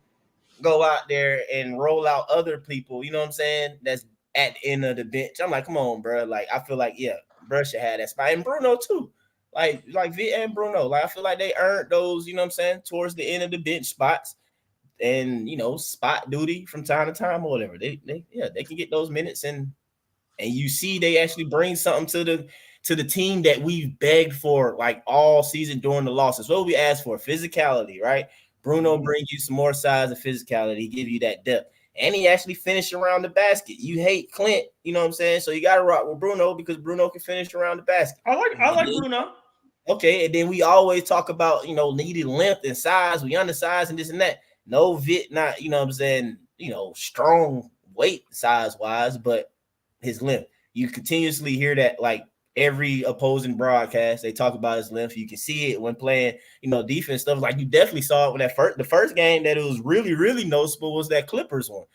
go out there and roll out other people, you know what I'm saying? That's at the end of the bench. I'm like, come on, bro. Like, I feel like, yeah, bro should have that spot. And Bruno too. Like Vic and Bruno. Like, I feel like they earned those, you know what I'm saying, towards the end of the bench spots. And spot duty from time to time or whatever. They can get those minutes, and you see they actually bring something to the team that we've begged for like all season during the losses. What we asked for? Physicality, right? Bruno bring you some more size and physicality, give you that depth, and he actually finished around the basket. You hate Clint, you know what I'm saying? So you got to rock with Bruno because Bruno can finish around the basket. I like Bruno. Okay, and then we always talk about needed length and size. We undersized and this and that. No Vic, not, you know what I'm saying, strong weight size-wise, but his length. You continuously hear that, like, every opposing broadcast. They talk about his length. You can see it when playing, defense stuff. Like, you definitely saw it when the first game that it was really, really noticeable was that Clippers one.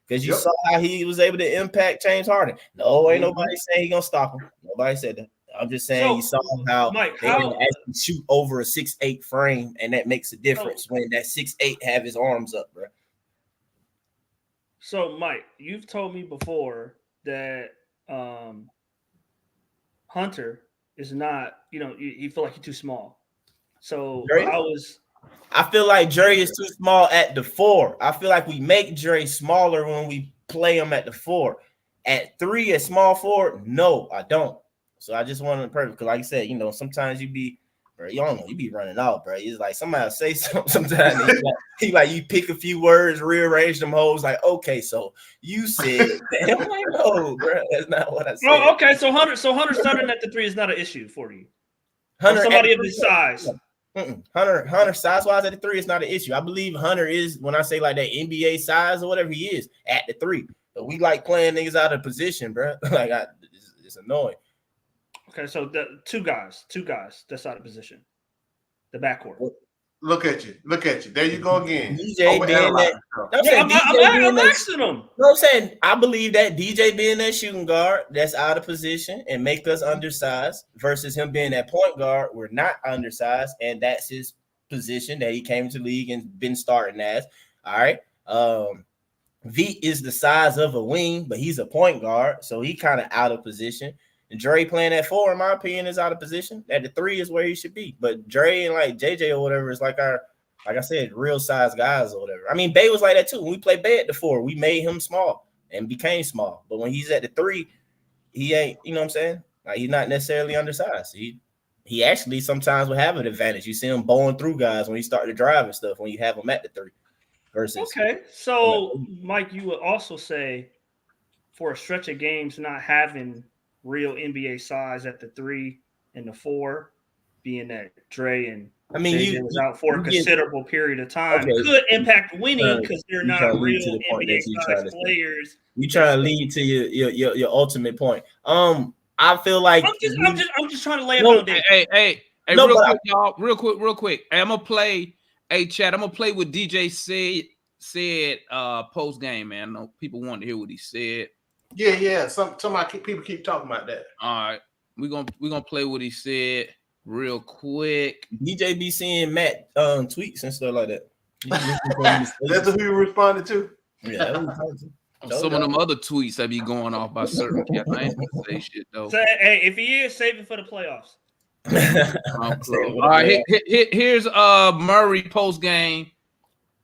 Because you saw how he was able to impact James Harden. No, ain't nobody saying he's going to stop him. Nobody said that. I'm just saying you saw how Mike, they can actually shoot over a 6'8" frame, and that makes a difference when that 6'8" have his arms up, bro. So, Mike, you've told me before that Hunter is not, you feel like he's too small. So I feel like Dre is too small at the 4. I feel like we make Dre smaller when we play him at the 4. At 3, at small forward, no, I don't. So I just wanted to perfect, because like you said, sometimes you be, bro, you don't know, you be running out, bro. It's like somebody say something sometimes. he like you pick a few words, rearrange them hoes, like, okay, so you said that. I'm like, no, bro, that's not what I said. Oh, okay, so Hunter starting at the 3 is not an issue for you. Hunter, somebody of his size. Hunter size-wise at the 3 is not an issue. I believe Hunter is, when I say like that NBA size or whatever he is, at the 3. But we like playing niggas out of position, bro. Like, it's annoying. Okay, so the two guys that's out of position. The backcourt. Look at you. There you go again. DJ being that. I'm asking him. No, I'm saying I believe that DJ being that shooting guard that's out of position and make us undersized versus him being that point guard. We're not undersized, and that's his position that he came to the league and been starting as. All right. V is the size of a wing, but he's a point guard, so he kind of out of position. And Dre playing at 4, in my opinion, is out of position. At the 3 is where he should be. But Dre and like JJ or whatever is like our, like I said, real size guys or whatever. I mean, Bay was like that too. When we played Bay at the 4, we made him small and became small. But when he's at the 3, he ain't, you know what I'm saying? Like, he's not necessarily undersized. He actually sometimes will have an advantage. You see him bowling through guys when he start to drive and stuff when you have him at the 3. Versus, okay, so Mike, you would also say for a stretch of games not having real NBA size at the 3 and the 4, being that Dre and JJ was out for a considerable period of time, could impact winning because they're not real NBA size players. You trying to lead to your ultimate point. I feel like I'm just trying to lay a foundation. Hey, no, real quick, y'all. Real quick. Hey, I'm gonna play. Hey, Chad, I'm gonna play what DJ said post game, man. I know people want to hear what he said. Yeah. Some people keep talking about that. All right, we're gonna play what he said real quick. DJ be seeing Matt tweets and stuff like that. That's who you responded to. Yeah. Some of them other tweets that be going off by certain cats. I ain't gonna say shit though. So, hey, if he is, save it for the playoffs. All right, here's Murray post game.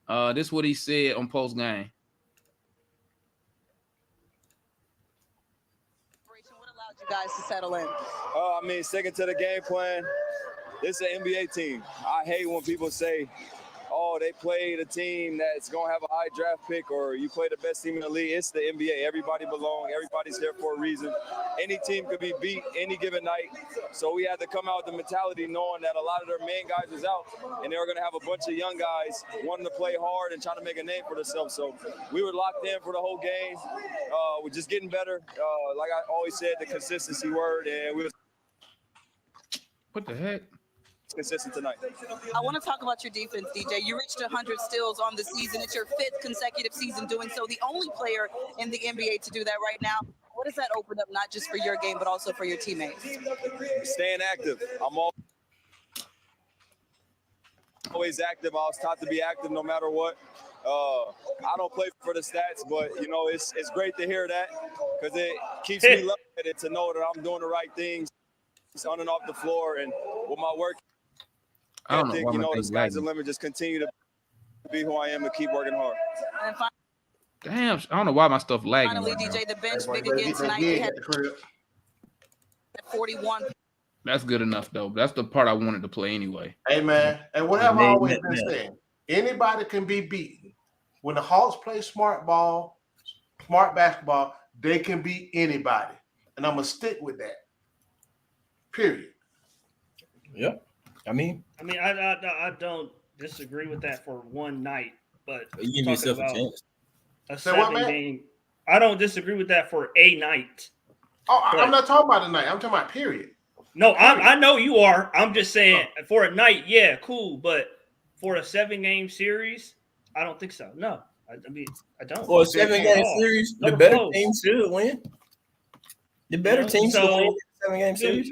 This is what he said on post game. What allowed you guys to settle in? I mean, sticking to the game plan. This is an NBA team. I hate when people say oh, they played a team that's going to have a high draft pick, or you play the best team in the league. It's the NBA. Everybody belongs. Everybody's there for a reason. Any team could be beat any given night. So we had to come out with the mentality knowing that a lot of their main guys was out, and they were going to have a bunch of young guys wanting to play hard and trying to make a name for themselves. So we were locked in for the whole game. We're just getting better. Like I always said, the consistency word, and we were What the heck? consistent tonight. I want to talk about your defense, DJ. You reached 100 steals on the season. It's your 5th consecutive season doing so. The only player in the NBA to do that right now. What does that open up, not just for your game, but also for your teammates? Staying active. I'm always active. I was taught to be active no matter what. I don't play for the stats, but you know it's great to hear that because it keeps me motivated to know that I'm doing the right things on and off the floor, and with my work ethic, you know, the sky's the limit. Just continue to be who I am and keep working hard. Damn, I don't know why my stuff lagging. Finally, right DJ, now. the bench big again tonight. They had 41. That's good enough though. That's the part I wanted to play anyway. Hey man, and what have I always been saying? Anybody can be beaten. When the Hawks play smart ball, smart basketball, they can beat anybody, and I'm gonna stick with that. Period. Yep. I mean, I don't disagree with that for one night, but you give yourself a chance. A 7-game. I don't disagree with that for a night. Oh, I'm not talking about tonight. I'm talking about period. No, I know you are. I'm just saying for a night, yeah, cool. But for a 7-game series, I don't think so. No, I mean, I don't. For a 7-game series, the better team should win. The better team should win the 7-game series.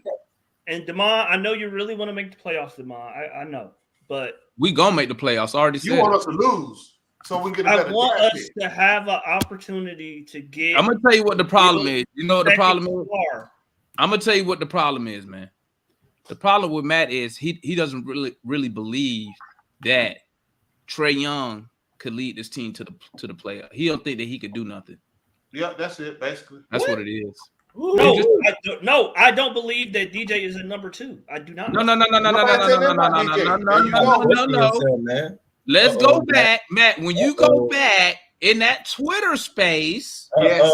And Demond, I know you really want to make the playoffs, Demond. I know, but we gonna make the playoffs. I already said. You want us to lose. So we get. I want us to have an opportunity to get. I'm gonna tell you what the problem is. You know what the problem is? I'm gonna tell you what the problem is, man. The problem with Matt is he doesn't really believe that Trae Young could lead this team to the playoff. He don't think that he could do nothing. Yeah, that's it. Basically, that's what it is. No, I don't believe that DJ is a number 2. I do not. No. Let's go back, Matt. When you go back in that Twitter space, yes.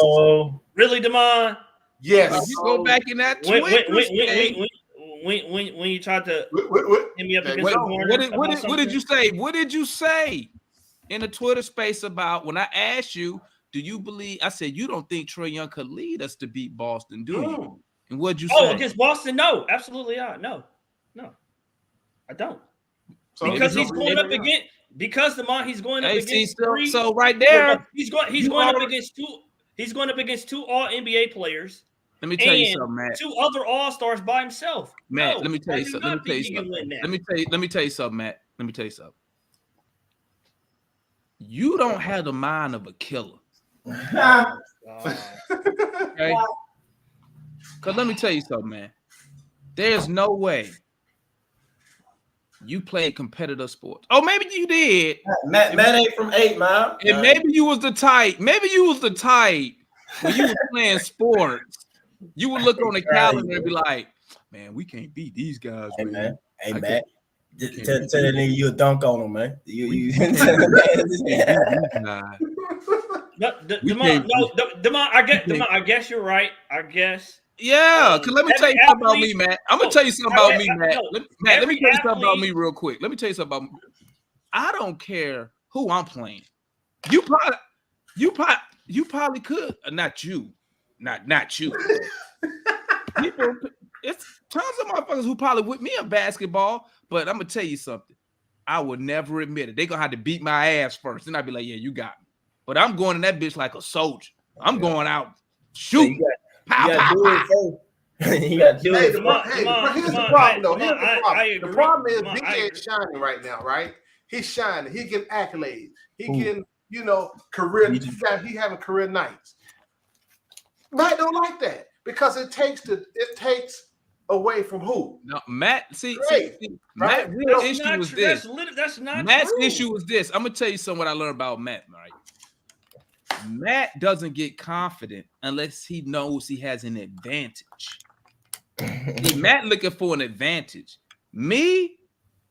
Really, Demond? Yes. When you go back in that Twitter space, when you tried to hit me up against the corner, what did you say? What did you say in the Twitter space about when I asked you? Do you believe? I said you don't think Trae Young could lead us to beat Boston, do you? And what'd you say? Oh, against Boston? No, absolutely not. No, I don't. So because he's going up against he's going up against 3. So right there, he's going up against 2. He's going up against 2 All NBA players. Let me tell you something, Matt. 2 other All-Stars by himself. Matt, let me tell you something. Let me tell you something, Matt. Let me tell you something. You don't have the mind of a killer. Okay. Because let me tell you something, man. There's no way you played competitive sports. Oh, maybe you did. Matt ain't from 8 Mile. And maybe you was the type. Maybe you was the type when you were playing sports. You would look on the calendar and be like, "Man, we can't beat these guys." Hey, man. Hey, Matt. Tell that nigga you a dunk on him, man. Demond, I guess you're right. I guess. Yeah, because let me tell you something about me, Matt. I'm gonna tell you something about me, Matt. Matt, let me tell you something about me real quick. Let me tell you something about me. I don't care who I'm playing. You probably could. Not you. Not you. People, it's tons of motherfuckers who probably with me in basketball, but I'm gonna tell you something. I would never admit it. They're gonna have to beat my ass first. And I'd be like, yeah, you got me. But I'm going in that bitch like a soldier. I'm going out shooting. You gotta do it first. You gotta do it. Here's the problem, though. The problem is DJ is shining right now, right? He's shining. He getting accolades. He getting, career. He having career nights. Matt don't like that because it takes away from who? No, Matt. Matt's real issue was this. That's not Matt's true. issue was this. I'm gonna tell you something. What I learned about Matt. Right? Matt doesn't get confident unless he knows he has an advantage. See, Matt looking for an advantage. Me,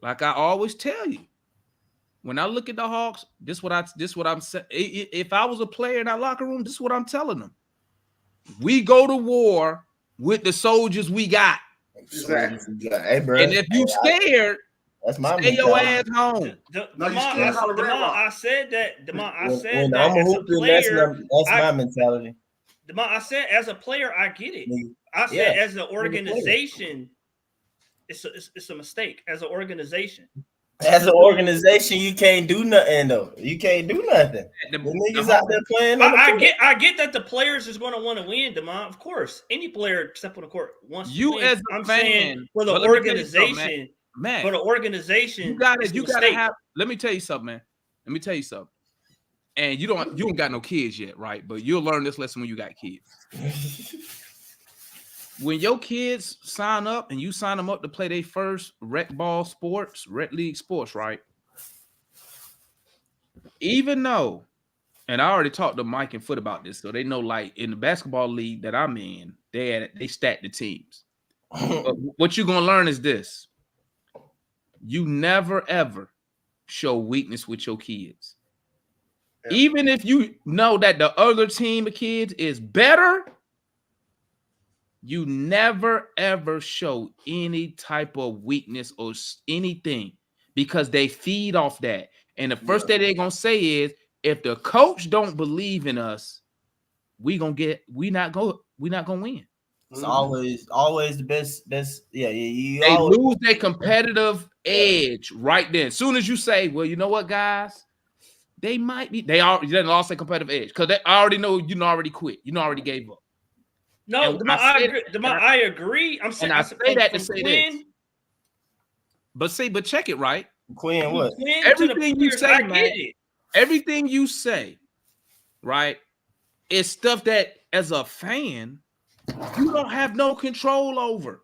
like I always tell you, When I look at the Hawks, this what I'm saying. If I was a player in that locker room, this is what I'm telling them. We go to war with the soldiers we got. Exactly. Hey, bro. And if you scared, that's my stay your ass mentality. home. I said that. Demond, I said When that I'm a as a hooper, player. that's my mentality. Demond, I said as a player, I get it. I said Yeah. as an organization, it's a mistake. As an organization. As an organization, you can't do nothing though. You can't do nothing. The niggas out there playing. I get that the players is going to want to win, Demond. Of course, any player step on the court wants to win. As a I'm fan, saying for the let me tell you something, organization, man. For the organization, you gotta have. Let me tell you something, man. Let me tell you something. And you don't got no kids yet, right? But you'll learn this lesson when you got kids. When your kids sign up and you sign them up to play their first rec league sports, right? Even though, and I already talked to Mike and Foot about this, so they know, like in the basketball league that I'm in, they stack the teams. But what you're gonna learn is this: you never ever show weakness with your kids. Yeah. Even if you know that the other team of kids is better, you never ever show any type of weakness or anything, because they feed off that. And the first thing they're gonna say is, if the coach don't believe in us, we not gonna win. It's always the best. Yeah. They lose their competitive edge right then. As soon as you say, well, you know what, guys, they might be. They lost their competitive edge because they already know you already quit. You already gave up. No, I agree. I'm saying, and I say that to say this. But check it right. Quinn, what? Everything you say, man. Everything you say, right, is stuff that as a fan you don't have no control over.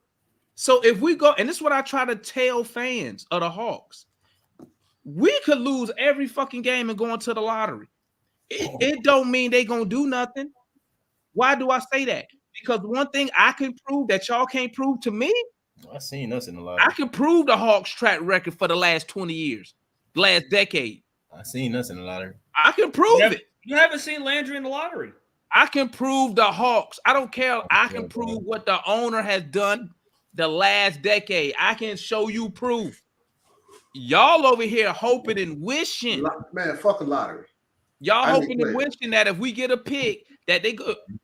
So if we go, and this is what I try to tell fans of the Hawks, we could lose every fucking game and go into the lottery. It don't mean they gonna do nothing. Why do I say that? Because one thing I can prove that y'all can't prove to me. I seen us in the lottery. I can prove the Hawks track record for the last 20 years, last decade. I seen us in the lottery. I can prove it. You haven't seen Landry in the lottery. I can prove the Hawks. I don't care. I can prove what the owner has done the last decade. I can show you proof. Y'all over here hoping and wishing. Man, fuck a lottery. Y'all hoping and wishing that if we get a pick, that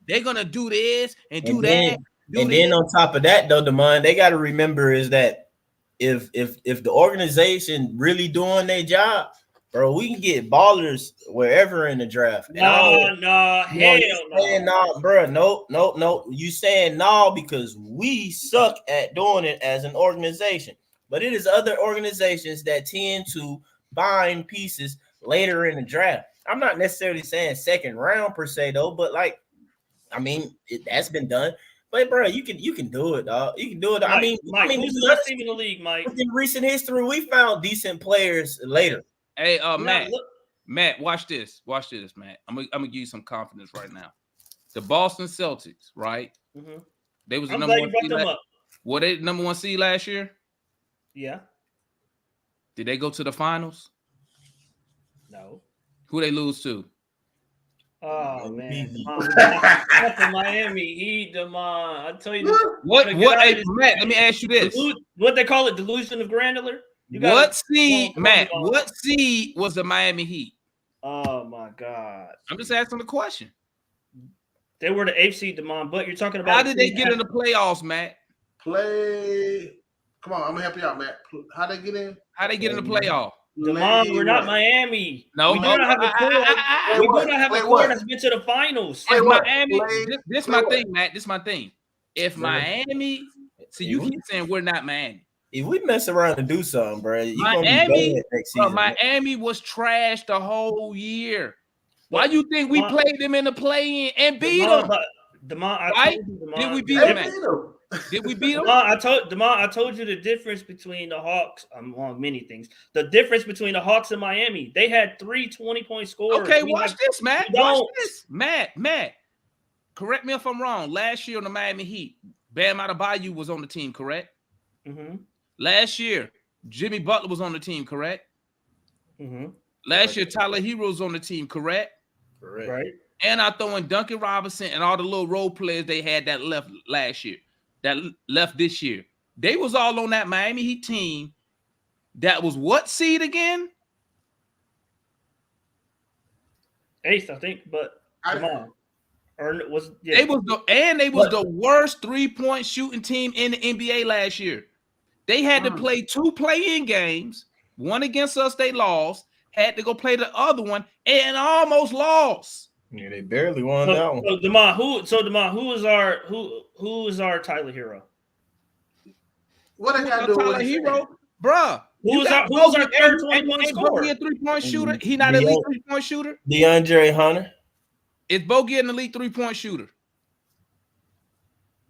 they're gonna do this and do that. Then on top of that, though, Demond, they got to remember is that if the organization really doing their job, bro, we can get ballers wherever in the draft. Hell no, bro. No. You saying no because we suck at doing it as an organization. But it is other organizations that tend to find pieces later in the draft. I'm not necessarily saying second round per se, though, but that's been done. But bro, you can do it, dog. You can do it. Mike, who's the best team in the league, Mike? In recent history, we found decent players later. Hey, Matt, watch this, Matt. I'm gonna give you some confidence right now. The Boston Celtics, right? Mm-hmm. They was the number one seed. Were they number one seed last year? Yeah. Did they go to the finals? No. Who they lose to? Oh man, Miami Heat, Demond. I tell you what? Hey, Matt, let me ask you this: what they call it, delusion of grandeur? What seed was the Miami Heat? Oh my God! I'm just asking the question. They were the AFC, Demond, but you're talking about how did they get in the playoffs, Matt? Come on, I'm gonna help you out, Matt. How they get in? How they get in the playoff? Demond, we're not Miami. No, we do not have a core. We do not have a core that's been to the finals. Miami, this my thing, Matt. This is my thing. If Miami, see, you keep saying we're not Miami. If we mess around and do something, bro, Miami was trash the whole year. Why you think we played them in the play-in and beat them? Did we beat them? Did we beat them? I told you the difference between the Hawks, among many things. The difference between the Hawks and Miami. They had 3 20-point scorers. Okay, watch this, Matt. Watch this. Matt. Correct me if I'm wrong. Last year on the Miami Heat, Bam Adebayo was on the team, correct? Mm-hmm. Last year, Jimmy Butler was on the team, correct? Last year, Tyler Hero's on the team, correct? Correct. Right. And I throw in Duncan Robinson and all the little role players they had that left last year, that left this year. They was all on that Miami Heat team. That was what seed again? 8th, I think. But come on, or was They was the worst 3-point shooting team in the NBA last year. They had to play 2 play-in games. One against us, they lost. Had to go play the other one and almost lost. Yeah, they barely won that one. So Demond, who is our Tyler Hero? What I gotta do Tyler with Hero, bruh. Who's our third 20-point scorer? Bogey a 3-point shooter? He not an elite 3-point shooter? DeAndre Hunter. Is Bogey an elite 3-point shooter?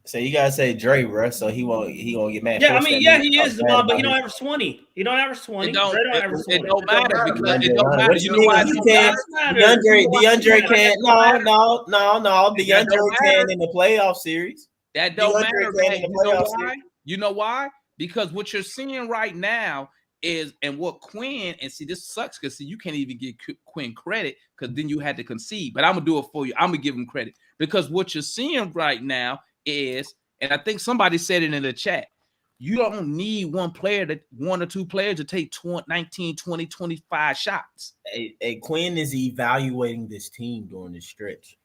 So you gotta say Dre, bro. So he won't get mad. Yeah, I mean, yeah, he is Demond, but he don't average 20. He don't average 20. It don't average 20. It don't matter because it don't matter. You know why? DeAndre can't. No. DeAndre can in the playoff series. That don't matter, man. You know why? You know why? Because what you're seeing right now is, and what Quinn, and see, this sucks because you can't even give Quinn credit because then you had to concede. But I'm gonna do it for you. I'm gonna give him credit because what you're seeing right now is, and I think somebody said it in the chat, you don't need one or two players to take 19, 20, 25 shots. Hey, Quinn is evaluating this team during this stretch.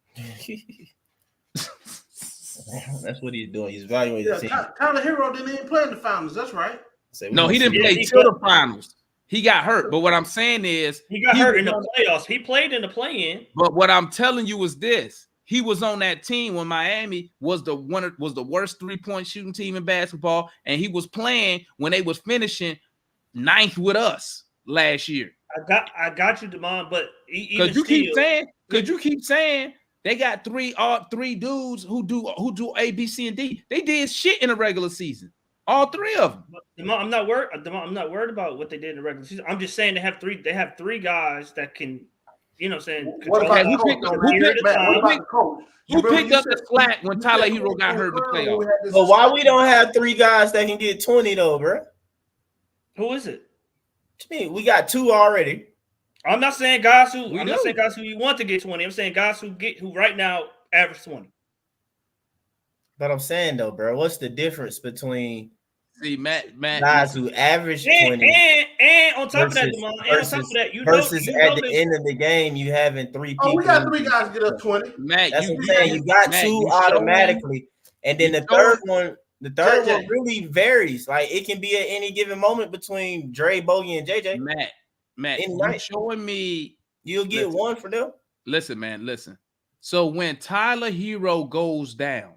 That's what he's doing. He's evaluating the team. Tyler Hero didn't even play in the finals. That's right. No, he didn't play till the finals. He got hurt. But what I'm saying is he got hurt in the playoffs. He played in the play-in. But what I'm telling you is this. He was on that team when Miami was the worst 3-point shooting team in basketball, and he was playing when they was finishing 9th with us last year. I got you, Demond, but because you keep saying they got three dudes who do A, B, C, and D. They did shit in the regular season. All 3 of them. Demond, I'm not worried about what they did in the regular season. I'm just saying they have 3 guys that can. You know what I'm saying? Who picked up the slack when Tyler Hero got hurt in the playoffs? But why we don't have 3 guys that can get 20 though, bro? Who is it? What you mean? We got 2 already. I'm not saying guys who you want to get 20. I'm saying guys who right now average 20. But I'm saying though, bro, what's the difference between Matt guys who average 20 and on top of that, versus at the end of the game you having 3 people. Oh, we got 3 guys get us 20. Matt, that's what I'm saying. You got 2 automatically, and then the third one really varies. Like it can be at any given moment between Dre, Bogey, and JJ. Matt, you're showing me you'll get 1 for them. Listen, man, listen. So when Tyler Hero goes down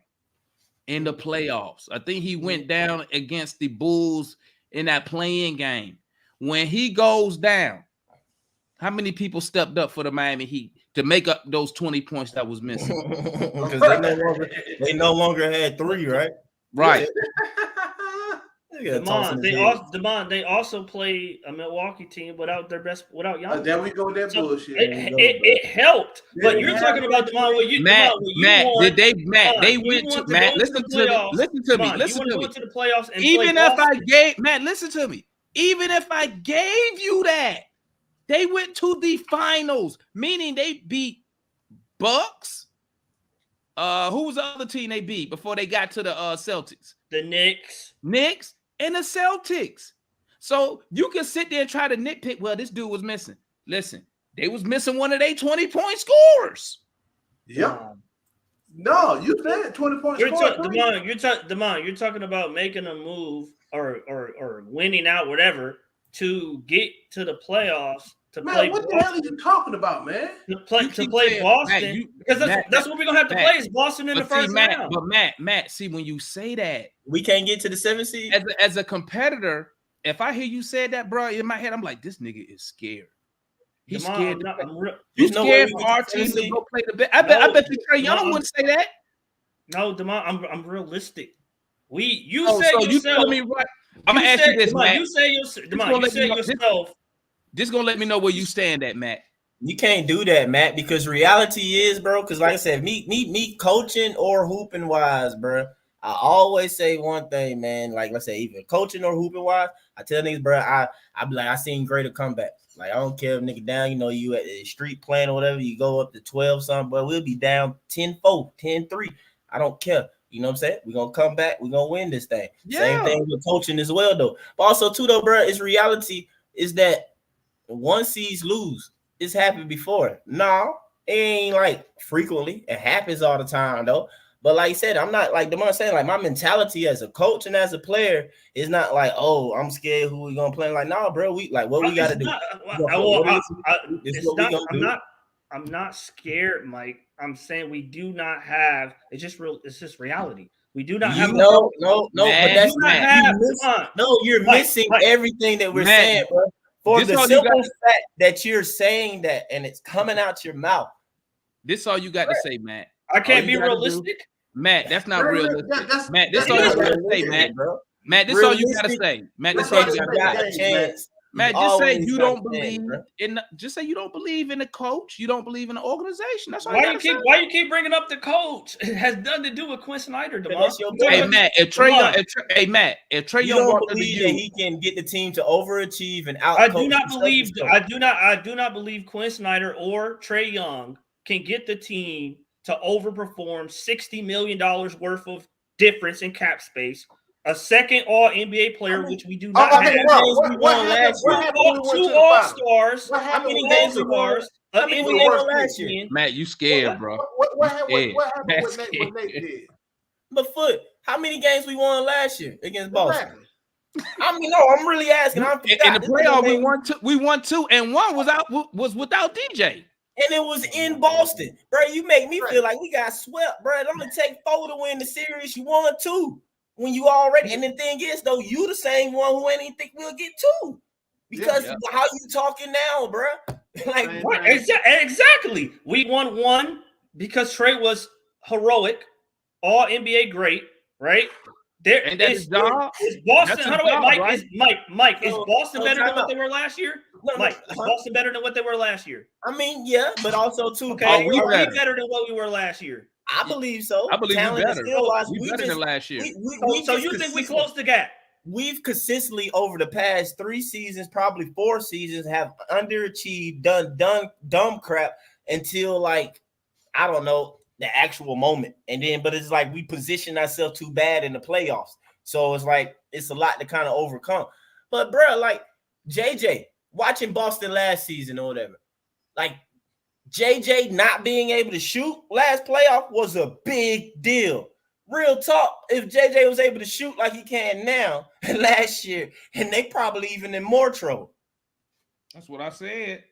in the playoffs, I think he went down against the Bulls in that play-in game. When he goes down, how many people stepped up for the Miami Heat to make up those 20 points that was missing? Because they no longer had 3, right? Right. They also played a Milwaukee team without Giannis. There we go with that bullshit. It helped, but you're talking about Demond. They went to listen to the playoffs. And even if I gave listen to me. Even if I gave you that, they went to the finals, meaning they beat Bucks. Who was the other team they beat before they got to the Celtics? The Knicks and the Celtics. So you can sit there and try to nitpick. Well, this dude was missing. Listen, they was missing one of their 20-point scorers. Yep. No, you said 20-point scorer. Demond, you're talking about making a move or winning out, whatever, to get to the playoffs. What the hell are you talking about, man? To play Boston, because that's what we're gonna have to play is Boston in the first round. But Matt, see, when you say that, we can't get to the 7th seed. As a competitor, if I hear you say that, bro, in my head, I'm like, this nigga is scared. He's scared. You scared for our team to go play the best. I bet you Trae Young wouldn't say that. No, Demond, I'm realistic. You telling me what? I'm gonna ask you this, Matt. You say yourself. This gonna let me know where you stand at, Matt. You can't do that, Matt, because reality is, bro. Because like I said, me coaching or hooping wise, bro. I always say one thing, man. Like let's say, even coaching or hooping wise, I tell niggas, bro. I be like, I seen greater comebacks. Like, I don't care if nigga down, you know, you at the street playing or whatever, you go up to 12 something, but we'll be down 10-4, 10-3. I don't care. You know what I'm saying? We're gonna come back, we're gonna win this thing. Yeah. Same thing with coaching as well, though. But also, too, though, bro, it's reality is that one seeds lose. It's happened before. No, it ain't like frequently. It happens all the time, though. But like I said, I'm not like Demar saying, like my mentality as a coach and as a player is not like, oh, I'm scared who we gonna play. Like, nah, bro, we like what we gotta do. I'm not scared, Mike. I'm saying we do not have. It's just real. It's just reality. We do not have. No, but that's you're Mike, missing everything that we're saying, bro. For the simple fact that you're saying that and it's coming out your mouth. This all you got to say, Matt. I can't be realistic. Matt, that's not realistic. Matt, this all you gotta say, Matt. Matt, this all you gotta say. Matt, this all you gotta say. Matt, just say you don't believe in. Just say you don't believe in the coach. You don't believe in the organization. That's all. Why you keep bringing up the coach? It has nothing to do with Quinn Snyder, DeMar. Hey Matt, if Trae Young, if Trae Young don't believe that he can get the team to overachieve and out. I do not believe Quinn Snyder or Trae Young can get the team to overperform $60 million worth of difference in cap space. A second All NBA player, which we do not have. Two All Stars. How many games we won last year? Matt, you scared, bro. What happened with Nate did? But Foot, how many games we won last year against Boston? I mean, no, I'm really asking. In the playoff, we won two, and one was without DJ. And it was in Boston. Bro, you make me feel like we got swept, bro. It only take 4 to win the series. You won 2. When you already, and the thing is, though, you the same one who ain't think we'll get 2. Because how you talking now, bro? Like, exactly. We won 1 because Trae was heroic, all NBA great, right? And that's Boston. Mike, is Boston better than what they were last year? Mike, is Boston better than what they were last year? I mean, yeah, but also too. Okay, are we better than what we were last year? I believe so. I believe we're better. We better than last year. So you think we closed the gap? We've consistently over the past 3 seasons, probably 4 seasons, have underachieved, done dumb crap until like I don't know the actual moment, and then but it's like we position ourselves too bad in the playoffs. So it's like it's a lot to kind of overcome. But bro, like JJ watching Boston last season or whatever, like. JJ not being able to shoot last playoff was a big deal. Real talk, if JJ was able to shoot like he can now last year, and they probably even in more trouble. That's what I said.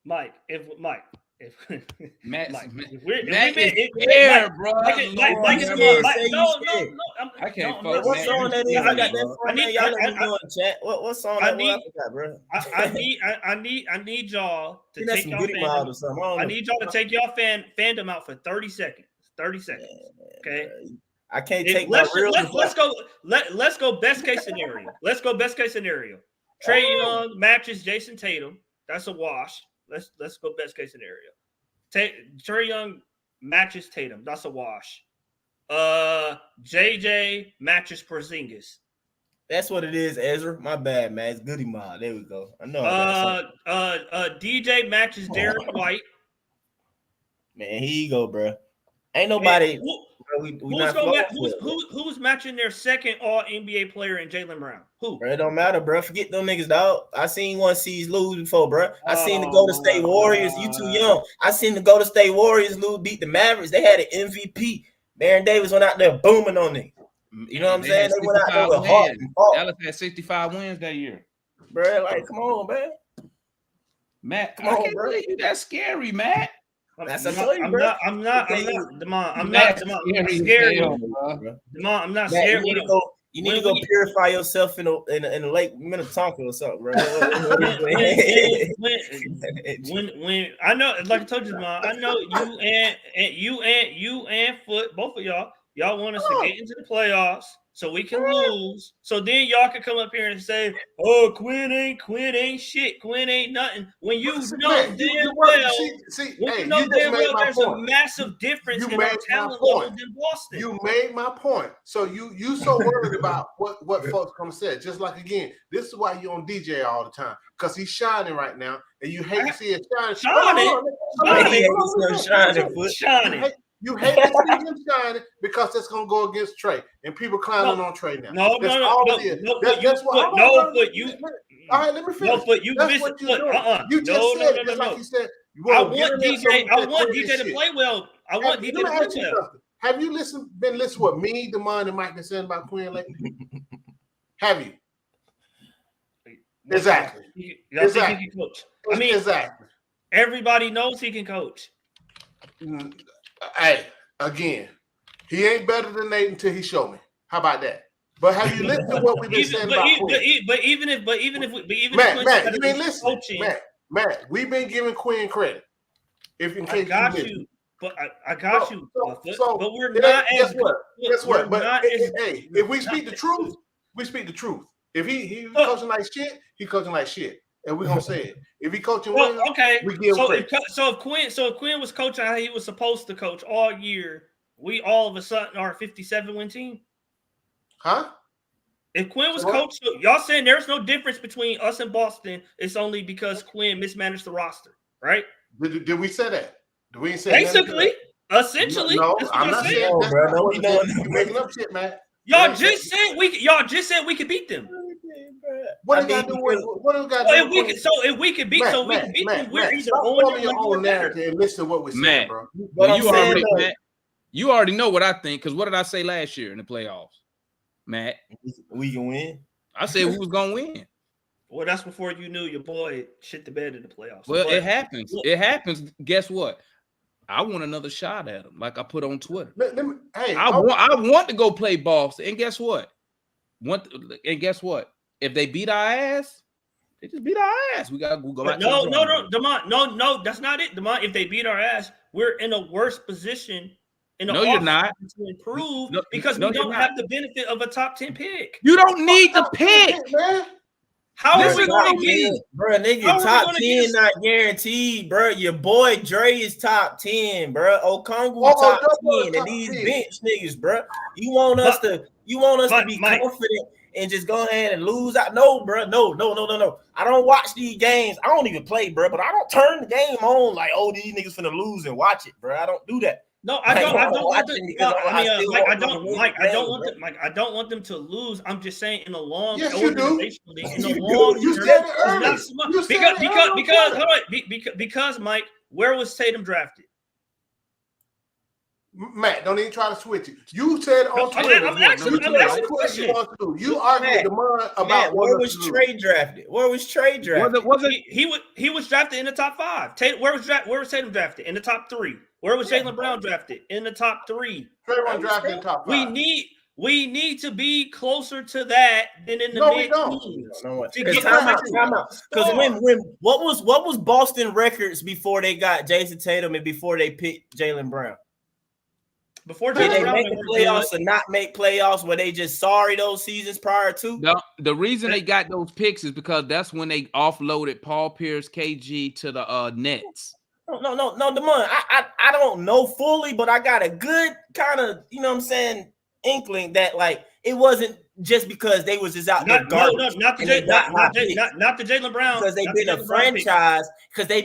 Mike, if Matt, Mike, bro. I can't fuck. What song that is? I got that for me. Y'all let me know in chat. What song that was? I forgot, bro. I need y'all to take y'all fandom or something. I need y'all to take y'all fandom out for 30 seconds. 30 seconds. Okay. I can't take my real. Let's go best case scenario. Let's go best case scenario. Trae Young matches Jason Tatum. That's a wash. Let's go best case scenario. Trae Young matches Tatum. That's a wash. JJ matches Porzingis. That's what it is, Ezra. My bad, man. It's Goody Mod. There we go. I know. DJ matches Derek White. Man, here you go, bro. Ain't nobody. Who's matching their second All NBA player in Jaylen Brown? Who? Bro, it don't matter, bro. Forget them niggas, dog. I seen one seeds lose before, bro. I seen the Golden State Warriors. You too young. I seen the Golden State Warriors beat the Mavericks. They had an MVP. Baron Davis went out there booming on them. You know what I'm saying? They went out there with heart and fault. Dallas had 65 wins that year. Bro, like, come on, man. Matt, come on, bro. That's scary, Matt. I'm not scared. I'm not scared. You need to go purify yourself in a Lake Minnetonka or something, bro. when I know, like I told you, Mom, I know you and Foot, both of y'all want us to get into the playoffs. so we can lose. So then y'all can come up here and say, "Oh, Quinn ain't shit. Quinn ain't nothing." When you know damn well, there's a massive difference in our talent level than Boston. You made my point. So you so worried about what folks come say. Just like again, this is why you on DJ all the time because he's shining right now, and you hate to see it shining. You hate to see him shining because that's gonna go against Trey, and people clowning on Trey now. No. All right, let me finish. No, but you that's missed what it. you're doing. You just said just like you said. I want DJ to play well. I want DJ to play well. Have you been listening to what me, Demond, and Mike been saying about Quinn lately? Have you? Exactly. Exactly. He can coach. I mean, exactly. Everybody knows he can coach. Hey, again, he ain't better than Nate until he show me. How about that? But have you listened to what we've been saying about Quinn? But even if Matt, you ain't listening. Matt, we've been giving Quinn credit. If in case I got you. But we're not as good. Guess what? But hey, if we speak the truth, we speak the truth. If he coaching like shit, he coaching like shit. And we're gonna say it. If he coaching well, okay. We give him credit. If Quinn was coaching how he was supposed to coach all year, we all of a sudden are a 57-win team. Huh? If Quinn was coached, y'all saying there's no difference between us and Boston. It's only because Quinn mismanaged the roster, right? Did we say that? Did we say basically? Essentially, no, I'm not saying that, bro. You making up shit, man. Y'all just said we could beat them. What do we got to do? What do we got to do? If we could beat them, we're either on your own narrative and listen to what we're saying, bro. You already know what I think, because what did I say last year in the playoffs, Matt? We can win. I said we was gonna win. Well, that's before you knew your boy shit the bed in the playoffs. Well, it happens. It happens. Guess what? I want another shot at him, like I put on Twitter. I want to go play Boston, and guess what? If they beat our ass, they just beat our ass. We gotta go back. No, Demont, that's not it, Demont. If they beat our ass, we're in a worse position. You're not to improve because we don't have the benefit of a top 10 pick. You don't need the pick, man. How are we going to get, bro? Nigga, top 10 not guaranteed, bro. Your boy Dre is top 10, bro. Okongwu top 10, and these bench niggas, bro. You want us to be confident and just go ahead and lose out? No, bro. No. I don't watch these games. I don't even play, bro. But I don't turn the game on like, oh, these niggas finna lose and watch it, bro. I don't do that. No, I don't want them to lose. I'm just saying in the long because Mike, where was Tatum drafted? Matt, don't even try to switch it. You said on Twitter. I'm asking a question. You argued with Demond about where was Trey drafted? Where was Trey drafted? He was drafted in the top 5. Where was Tatum drafted? In the top 3. Where was Jaylen Brown drafted? In the top 3. Trey was drafted in the top 5. We need to be closer to that than in the mid-teens. Time out. Because what was Boston records before they got Jason Tatum and before they picked Jaylen Brown? Before did they make the playoffs or not make playoffs? Were they just sorry those seasons prior to? No, the reason they got those picks is because that's when they offloaded Paul Pierce, KG to the Nets. No, Demond. I don't know fully, but I got a good kind of, you know what I'm saying, inkling that like it wasn't just because they was just out there garbage. Not the Jaylen Brown. Because they've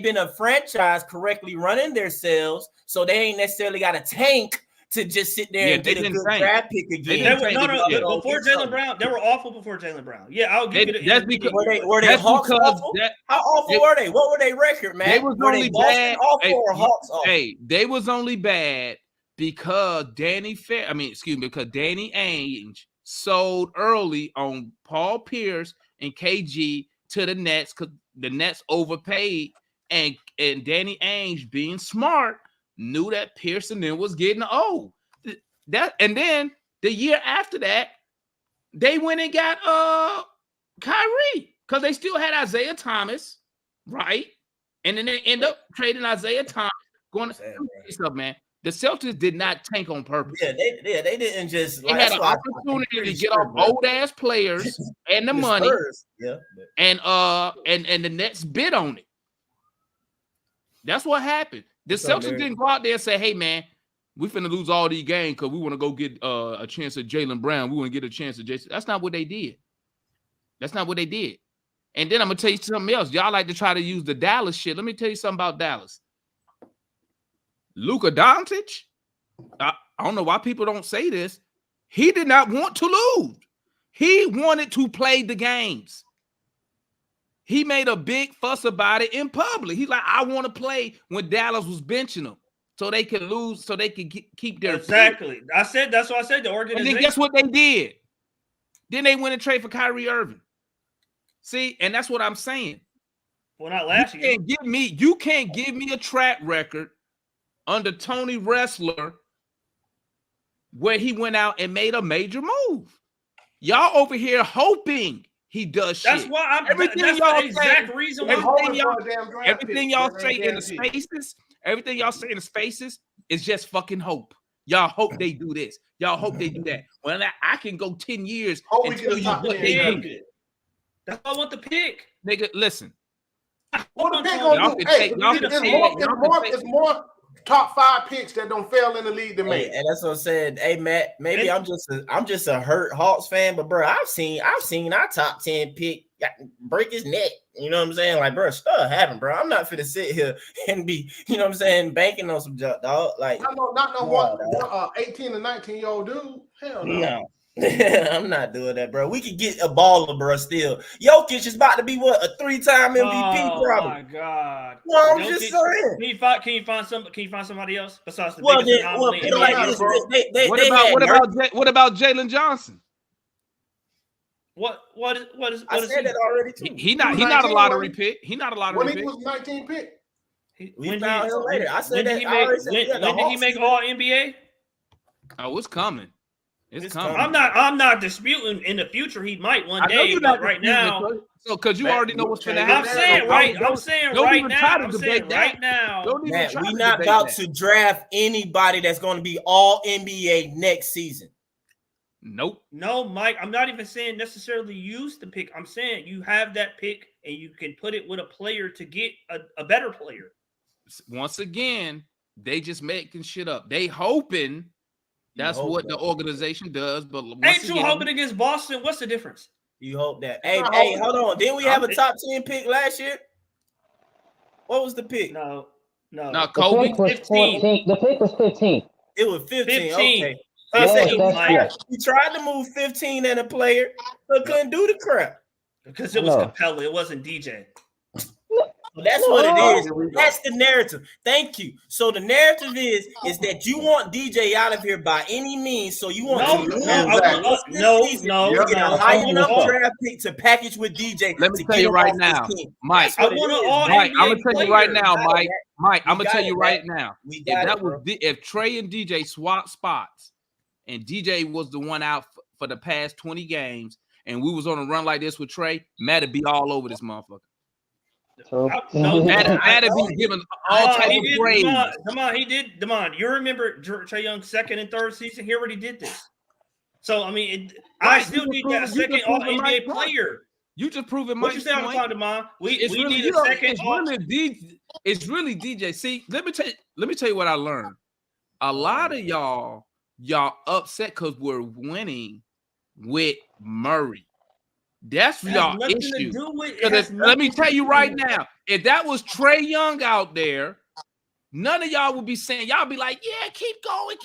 been a franchise correctly running themselves, so they ain't necessarily got a tank to just sit there and get a good draft pick again. Before Jaylen Brown, they were awful before Jaylen Brown. Yeah, I'll give you that's because were they Hawks awful? How awful were they? What were their record, man? They was only bad. Or Hawks awful? Hey, they was only bad because Danny Ainge sold early on Paul Pierce and KG to the Nets because the Nets overpaid, and Danny Ainge, being smart, knew that Pearson then was getting old. And then the year after that, they went and got Kyrie because they still had Isaiah Thomas, right? And then they end up trading Isaiah Thomas. Going to stuff, man. The Celtics did not tank on purpose. Yeah, they didn't just. They had an opportunity to get off old ass players and the money. Spurs, yeah. And the Nets bid on it. That's what happened. The Celtics didn't go out there and say, "Hey man, we finna lose all these games because we want to go get a chance at Jaylen Brown. We want to get a chance at Jason." That's not what they did. That's not what they did. And then I'm gonna tell you something else. Y'all like to try to use the Dallas shit. Let me tell you something about Dallas. Luka Doncic, I don't know why people don't say this. He did not want to lose. He wanted to play the games. He made a big fuss about it in public. He's like, I want to play when Dallas was benching them so they can lose, so they can keep their exactly. Pick. I said that's what I said. The organization. And then guess what they did? Then they went and traded for Kyrie Irving. See, and that's what I'm saying. Well, not last year. You can't give me a track record under Tony Wrestler where he went out and made a major move. Y'all over here hoping he does shit. That's why I'm everything that's y'all the exact reason why everything y'all say in the spaces, everything y'all say in the spaces is just fucking hope. Y'all hope they do this. Y'all hope they do that. Well, I can go 10 years and tell you what they do. That's why I want the pick. Nigga, listen. What the pick gonna do? Hey, it's more top 5 picks that don't fail in the league than me. And that's what I said. Hey, Matt, maybe I'm just a hurt Hawks fan, but bro, I've seen our top 10 pick break his neck. You know what I'm saying? Like, bro, stuff happen, bro. I'm not finna sit here and be, you know what I'm saying, banking on some junk, dog. Like, not no 18 to 19-year-old dude. Hell no. No. I'm not doing that, bro. We could get a baller, bro. Still, Jokic is about to be what, a 3-time MVP, probably. Oh my god! No, I'm just saying. Can you find somebody else besides the biggest anomaly? What about Jalen Johnson? What is I said that already too. He not a lottery pick. He not a lottery pick. When he was 19 pick. We found him later. I said that. When did he make All NBA? Oh, it's coming. It's coming. I'm not disputing in the future he might one day, but right now. So because you already know what's going to happen. I'm saying right now. Man, we're not about to draft anybody that's going to be All NBA next season. Nope. No, Mike, I'm not even saying necessarily use the pick. I'm saying you have that pick and you can put it with a player to get a better player. Once again, they just making shit up. They hoping that's what the organization does. But ain't you hoping against Boston? What's the difference? You hope that. Hey, hold on. Didn't we have a top 10 pick last year? What was the pick? No. Kobe. The pick was 15. The pick was 15. It was 15. Okay. Yes, he tried to move 15 and a player, but couldn't do the crap. Because it was Capella. It wasn't DJ. That's what it is. That's the narrative. Thank you. So the narrative is that you want DJ out of here by any means. So you want no, get a high enough draft pick to package with DJ. Let me tell you right now, Mike. I'm gonna tell you right now, Mike. I'm gonna tell you right now. If Trey and DJ swap spots, and DJ was the one out for the past 20 games, and we was on a run like this with Trey, Matt'd be all over this motherfucker. Matt'd be giving all types of praise. He did. Demond, you remember Trae Young's second and third season? He already did this. So I mean, I still need that second All NBA player. You just proving what you say all the time, Demond. We need a second. It's really DJ. See, let me tell you what I learned. A lot of y'all upset because we're winning with Murray. That's y'all issue. Let me tell you right now, if that was Trae Young out there, none of y'all would be saying, y'all be like, yeah, keep going,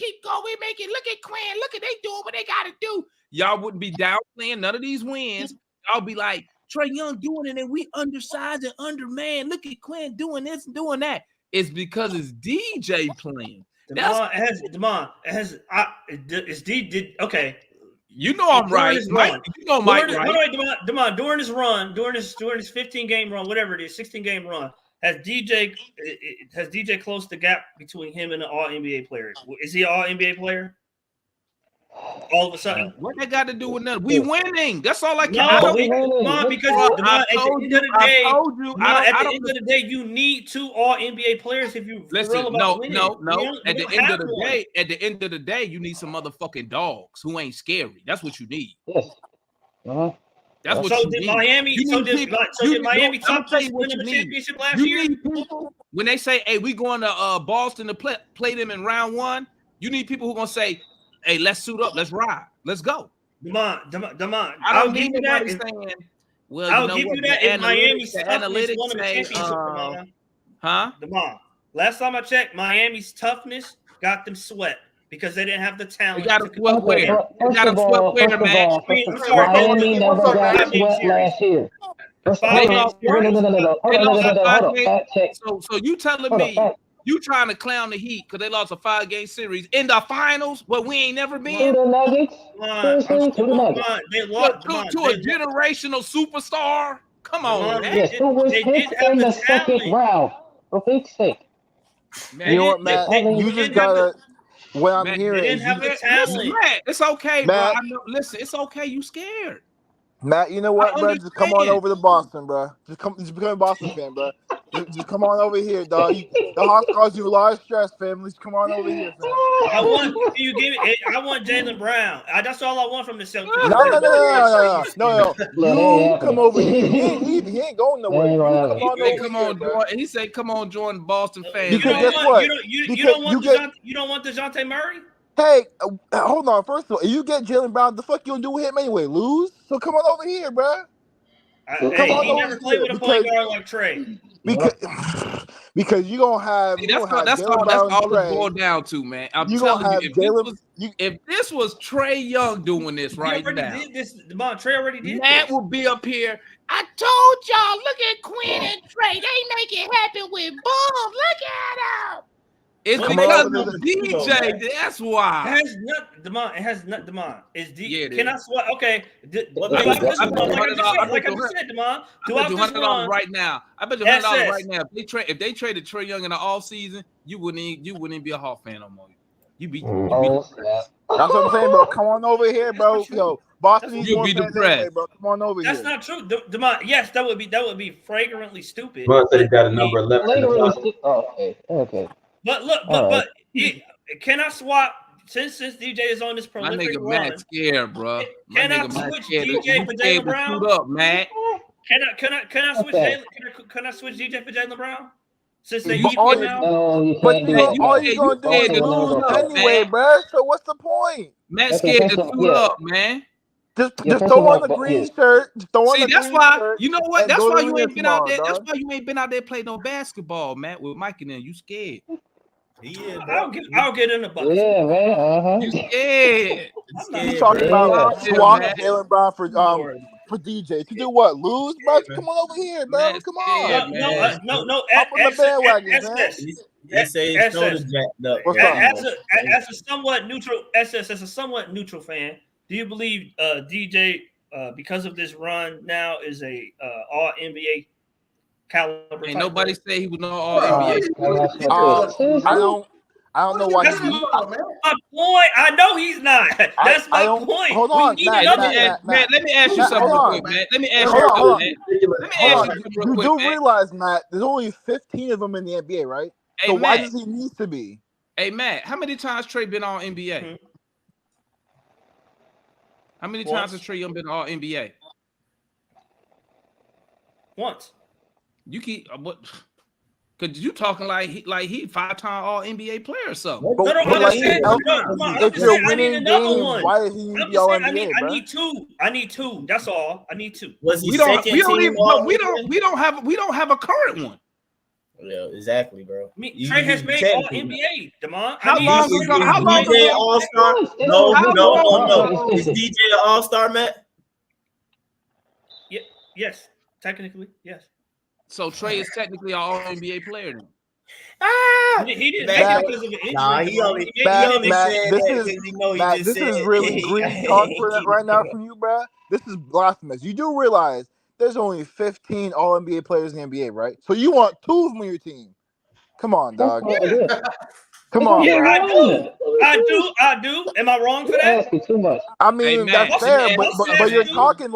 make it. Look at Quinn, look at they doing what they gotta do. Y'all wouldn't be downplaying none of these wins. Y'all be like, Trae Young doing it, and we undersized and undermanned. Look at Quinn doing this and doing that. It's because it's DJ playing. Okay. You know I'm right, Mike. You know Mike right. Demond, during his run, during his 15-game run, whatever it is, 16-game run, has DJ closed the gap between him and an All NBA player? Is he an All NBA player? All of a sudden, what they got to do with nothing? We winning. That's all I can no, do. because Bro, at the end of the day, I told you. at the end of the day, you need 2 All NBA players if you Listen, real about winning. no. At the end of the one. day, you need some motherfucking dogs who ain't scary. That's what you need. Yes. That's what So you did need. Miami? You So need did people- Miami I'm top tell you win what the you need. championship last You year? need people when they say, "Hey, we going to Boston to play them in round 1." You need people who gonna say, "Hey, let's suit up, let's ride, let's go." Damon, I don't need nobody saying, "Well, I'll you know give what? you that The if Miami's the toughness analytics won them a say, championship, huh? Damon. Last time I checked, Miami's toughness got them sweat because they didn't have the talent. They got to sweat Okay, where? first They got of to sweat all, where, man? Miami never got swept last year. They lost No. They lost a Hold 5 on. game. Fact check. So you telling Hold on, me fact. you trying to clown the Heat because they lost a 5-game series in the finals, but we ain't never To been? the Nuggets. Seriously, to the Nuggets. To a generational superstar? Come on, man. Yes, who was picked in the second round. For Pete's sake. Man, You know what, Matt? You just gotta. What I'm hearing is Listen, Matt, it's okay, bro. Matt. I know, listen, it's okay. You scared. Matt, you know what, I bro? Just come on understand. over to Boston, bro. Just become a Boston fan, bro. Just come on over here, dog. The Hawks cause you a lot of stress, fam. Just come on over here, fam. I want Jaylen Brown. That's all I want from the Celtics. No. You come over here. He ain't leaving. He ain't going nowhere. You come on over here, bro. He said, "Come on, join Boston fans." Because guess what? You don't want Dejounte Murray? Hey, hold on. First of all, if you get Jaylen Brown, the fuck you gonna do with him anyway? Lose? So come on over here, bro. He never played with a point guard like Trey. Because you gonna have That's all it boiled down to, man. I'm telling you, if this was Trey Young doing this right now, Trey already did. Matt will be up here. I told y'all, look at Quinn and Trey. They make it happen with boom. Look at them. It's because of DJ. That's why. It has not, Demond. It has not, Demond. Is DJ? Yeah, Can I sweat? Okay. I bet you $100 right now. I bet you $100 right now. If they traded Trey Young in the off season, you wouldn't even be a Hawk fan no more. That's what I'm saying, bro. Come on over here, bro. Yo, Boston needs more fans anyway, bro. Come on over here. That's not true, Demond. Yes, that would be flagrantly stupid. Bro said he got a number 11. Okay. But can I swap since DJ is on this prolific my nigga run? Matt scared, bro. Can I switch DJ for Jaylen Brown? Suit up, Matt. Can I switch Jaylen? Can I switch DJ for Jaylen Brown? Since they but all you gonna do is lose anyway, bro. So what's the point? Matt scared to suit up, man. Just throw on the green shirt. Just throw on the that's green why shirt. you know what? That's go why to you the ain't been out there. tomorrow, That's why you ain't been out there playing no basketball, Matt, with Mike and them. You scared. I'll get in the box. Yeah, man. You scared. You talking about swapping Jaylen Brown for DJ to do what? Lose, bro? Come on over here, bro. Come on. No. Up on the bandwagon, man. They say his shoulder jacked up. As a somewhat neutral fan, do you believe DJ because of this run now is a all NBA caliber? Ain't nobody say he was no all NBA. I don't know why. That's my point. I know he's not. That's my point. Hold on, Matt. Let me ask you something real quick, man. Let me ask you something, man. You do realize, Matt, there's only 15 of them in the NBA, right? Hey, so why Matt, does he need to be? Hey, Matt, how many times Trey been all NBA? How many times has Trey Young been all NBA? Once. You keep what? Because you talking like he 5-time all NBA player or something. If you're winning games, why is he need to be all NBA, I need two. That's all. I need two. We don't have a current one. Yeah, exactly, bro. Trey has made all NBA, Demond. How long DJ All-Star? No. Is DJ an All-Star, Matt? Yes. Technically, yes. So Trey is technically an all NBA player then. He didn't make it because of an injury. Nah, he only said that because he know he just this said is really green talk right now from you, bro. This is blasphemous. You do realize there's only 15 all NBA players in the NBA, right? So you want 2 of them on your team. Come on, dog. Come on, Yeah, bro. I do. Am I wrong for that? Asking too much. I mean, Matt, that's let me fair, ask but you you're something.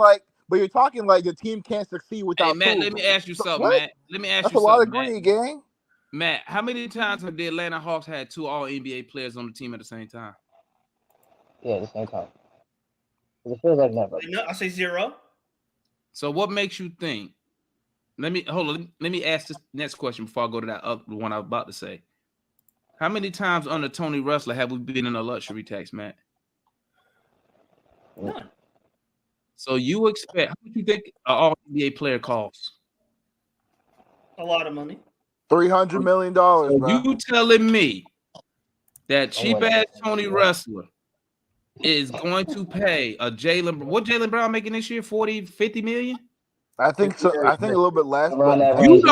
talking like the team can't succeed Hey, without Matt, tools. let me ask you something, What? Matt. Let me ask That's you a lot of something, Matt. greed, gang. Matt, how many times have the Atlanta Hawks had 2 All-NBA players on the team at the same time? Yeah, at the same time. It feels like never. No, I say 0. So what makes you think? Let me ask this next question before I go to that other one I was about to say. How many times under Tony Russell have we been in a luxury tax, Matt? None. So you expect, how much you think an All-NBA player costs? A lot of money. $300 million, So bro. you telling me that Oh, cheap well, ass Tony Russell is going to pay a Jaylen Brown making this year? 40, 50 million? I think so. I think a little bit less, around but that You range.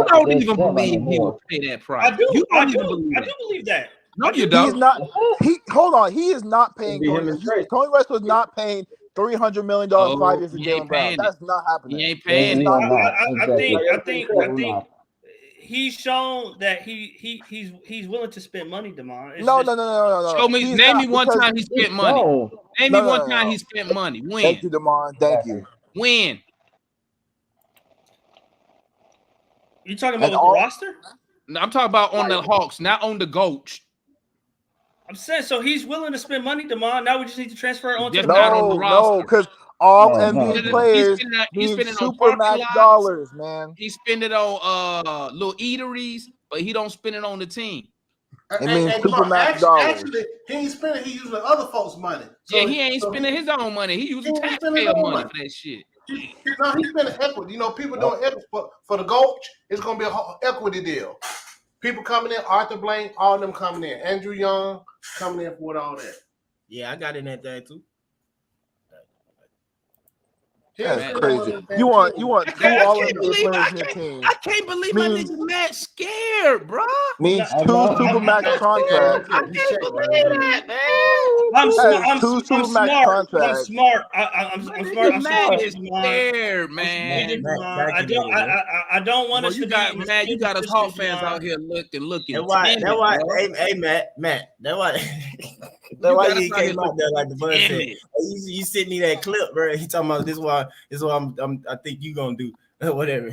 don't even believe he more. would pay that price. I do. You I don't do. even believe I that. do believe that. No, you he's don't. not. Hold on. He is not paying. It'd be him and Trey. Tony Russell is not paying $300 million 5 years for he Jaylen ain't Brown. paying it. That's not happening. He ain't He's paying it. not doing not. it. I think he's shown that he's willing to spend money, Demond. It's No. Show me. He's Name not, me one because time he spent money. Name me one time he spent money. When? Thank you, Demond. Thank you. When? You talking about with the roster? No, I'm talking about on the Hawks, not on the Goats. I'm saying so he's willing to spend money, Demond. Now we just need to transfer it onto Just the not on the roster. No, because all NBA players He's need spending on super parking max lots. dollars, man. He spend it on little eateries, but he don't spend it on the team. It means super max dollars. Actually, he ain't spending. He using other folks' money. So, Yeah, he ain't spending his own money. He using taxpayer money for that shit. No, he's spending equity. You know, people doing equity for the Gulch. It's gonna be an equity deal. People coming in, Arthur Blank, all of them coming in. Andrew Young coming in for all that. Yeah, I got in that thing too. That's crazy. You want 2 All-NBA players in your team. I can't believe my nigga Matt scared, bro. Means 2 supermax contracts. I can't believe that, man. I'm smart. I'm smart. I'm smart. Matt is scared, man. I don't want us to be. Matt, you got us Hawk fans out here looking. That's why. Hey, Matt. That's why you came out there like the buzz said. You sent me that clip, bro. He talking about this is what I think you gonna do whatever.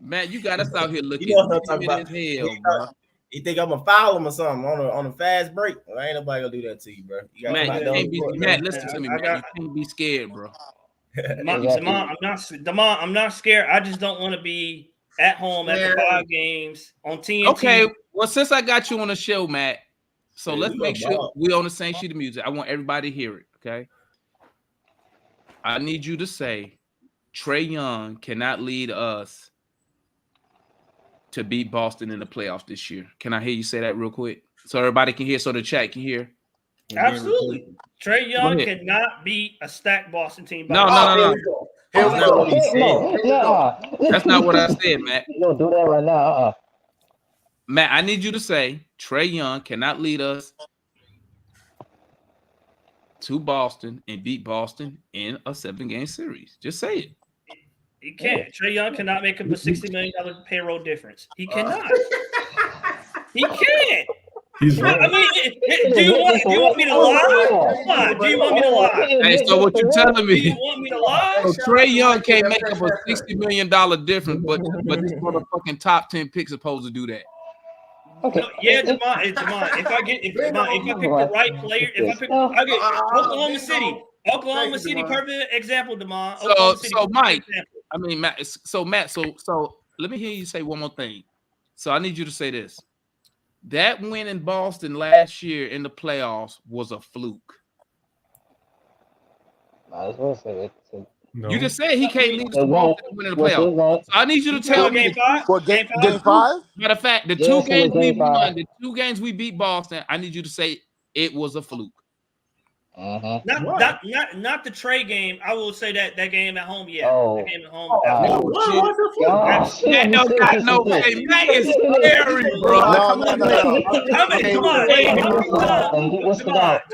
Matt, you got us out here looking. You know what I'm talking about? As hell, bro. You think I'm gonna foul him or something on a fast break? Well, ain't nobody gonna do that to you, bro. Matt, listen to me, man. You can't be scared, bro. I'm not scared. I just don't want to be at home at the 5 games on TNT. Okay, well, since I got you on the show, Matt, so let's make sure we're on the same sheet of music. I want everybody to hear it, okay? I need you to say Trae Young cannot lead us to beat Boston in the playoffs this year. Can I hear you say that real quick? So everybody can hear, so the chat can hear? Absolutely. Trae Young cannot beat a stacked Boston team. No. That's not what he said. That's not what I said, Matt. You don't do that right now. Matt, I need you to say Trae Young cannot lead us to Boston and beat Boston in a 7-game series. Just say it. He can't. Trae Young cannot make up a $60 million payroll difference. He cannot. He can't. I mean, do you want me to lie? Do you want me to lie? Hey, so what you telling me? Do you want me to lie? So Trae Young can't make up a $60 million difference, but this motherfucking top 10 pick supposed to do that. Okay. No, yeah, Demond. If I pick the right player, I get Oklahoma City, perfect example, Demond. So Mike, I mean Matt. So let me hear you say one more thing. So I need you to say this. That win in Boston last year in the playoffs was a fluke. I was gonna say it. No. You just said he can't lead us to Boston and win in the playoffs. So I need you to tell me game 5. Game 5. Matter of fact, the 2 games we won, the 2 games we beat Boston, I need you to say it was a fluke. Not the Trae game. I will say that game at home. Yeah, that game at home. Matt is scary, bro. Come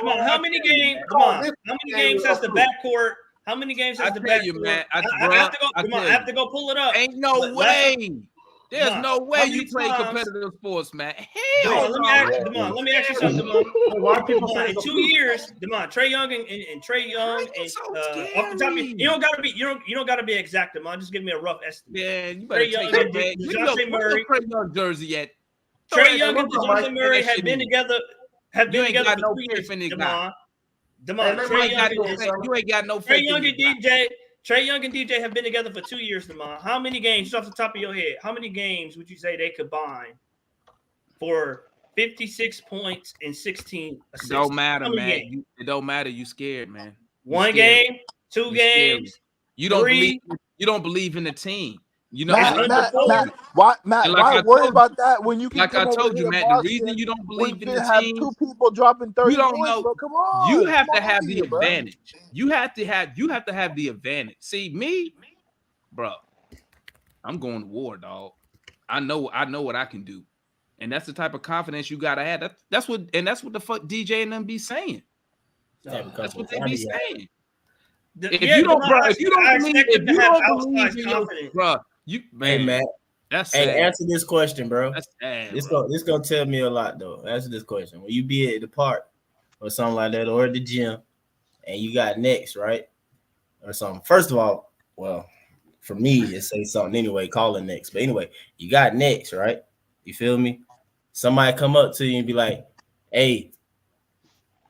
on. How many games has the backcourt? How many games has the backcourt? You, Matt. I have to go pull it up. Ain't no way. There's Demond, no way how you many play times- competitive sports, man. Demond, Hell no. let me ask you something, Demond. Why are people saying In 2 years, Demond, Trey Young and Trey Young and off the top of your, you don't gotta be exact, Demond. Just give me a rough estimate. Man, you better Trey take Young and that. Dejounte Murray. Trey Young jersey at Trey Young and Dejounte Murray have been together. You ain't got for no 2 years, faith in this guy. Demond, You ain't got no Trey faith Young in and this guy. Trey Young and DJ have been together for 2 years, Demond. How many games, just off the top of your head, how many games would you say they combine for 56 points and 16 assists? Don't matter, How many man. games? It don't matter. You scared, man. You One scared. game, two You games, scared. You don't three. believe in the team. You know, Matt, why And like I worry told about that when you can like come I over told here you, to Matt, the Boston reason you don't when believe in you the have team, 2 people dropping 30 you don't points, know. bro. Come on. You have Come to on have over the here, bro. advantage. You have to have the advantage. See, me, bro, I'm going to war, dog. I know what I can do. And that's the type of confidence you gotta have. That's what the fuck DJ and them be saying. That's what they be saying. If you don't believe in your, bro, Hey, Matt. That's hey, sad. answer this question, bro. That's sad, this bro. gonna tell me a lot, though. Answer this question. When you be at the park or something like that, or at the gym, and you got next, right, or something. First of all, well, for me, it say something anyway. Call it next, but anyway, you got next, right? You feel me? Somebody come up to you and be like, "Hey,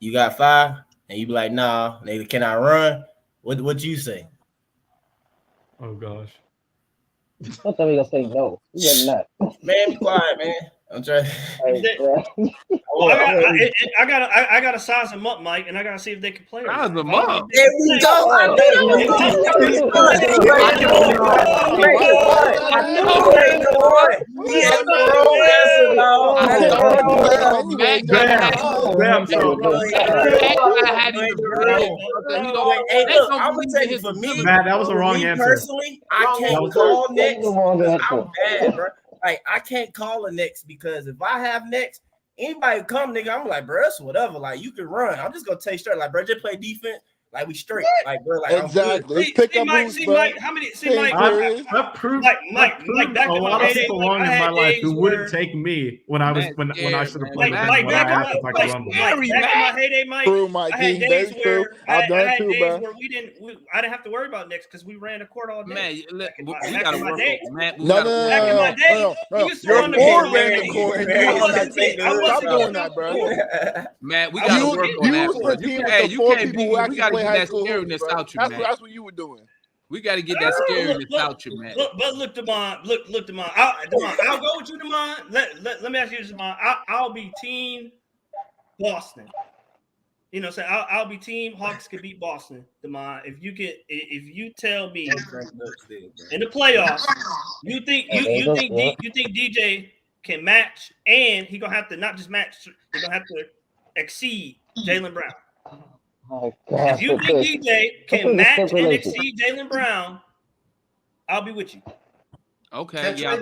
you got 5?" And you be like, "Nah, nigga, can I run?" What you say? Oh gosh. I thought we gonna say no. You better not. Man, be quiet, man. I'm trying. I gotta size them up, Mike, and I gotta see if they can play. Size them up. There we go. I Matt, that was the wrong answer. Personally, I can't call next. I'm bad, bro. Like, I can't call a next because if I have next, anybody come, nigga, I'm like, bro, it's whatever. Like, you can run. I'm just gonna take straight. Like, bro, just play defense. Like, we straight. Like, bro, like, exactly. Pick up boots, bro. Mike, how many? See, Mike, I've proved Mike, back a to lot my of heyday. people along in my life who wouldn't take me when I was when I should have played with them when I had to like rumble. Back in my heyday, Mike. True, Mike. I had days where I've done it too, bro. where I didn't have to worry about next because we ran the court all day. Man, we Back gotta in my work day. on Matt. Back in my day, we used to run the Your court. board ran the court, and you wasn't taking it. Stop doing that, bro. Matt, we gotta work on that. You was the team with the 4 people who actually play high school hoops, bro. That's what you were doing. We got to get that scariness out you, man. Look, Demond. I'll go with you, Demond. Let me ask you this, Demond. I'll be team Boston. You know, I'll be team Hawks can beat Boston, Demond. If you tell me in the playoffs, you think DJ can match, and he gonna have to not just match, he gonna have to exceed Jaylen Brown. Oh, God. If you think DJ can match and exceed Jaylen Brown, I'll be with you. Okay, yeah,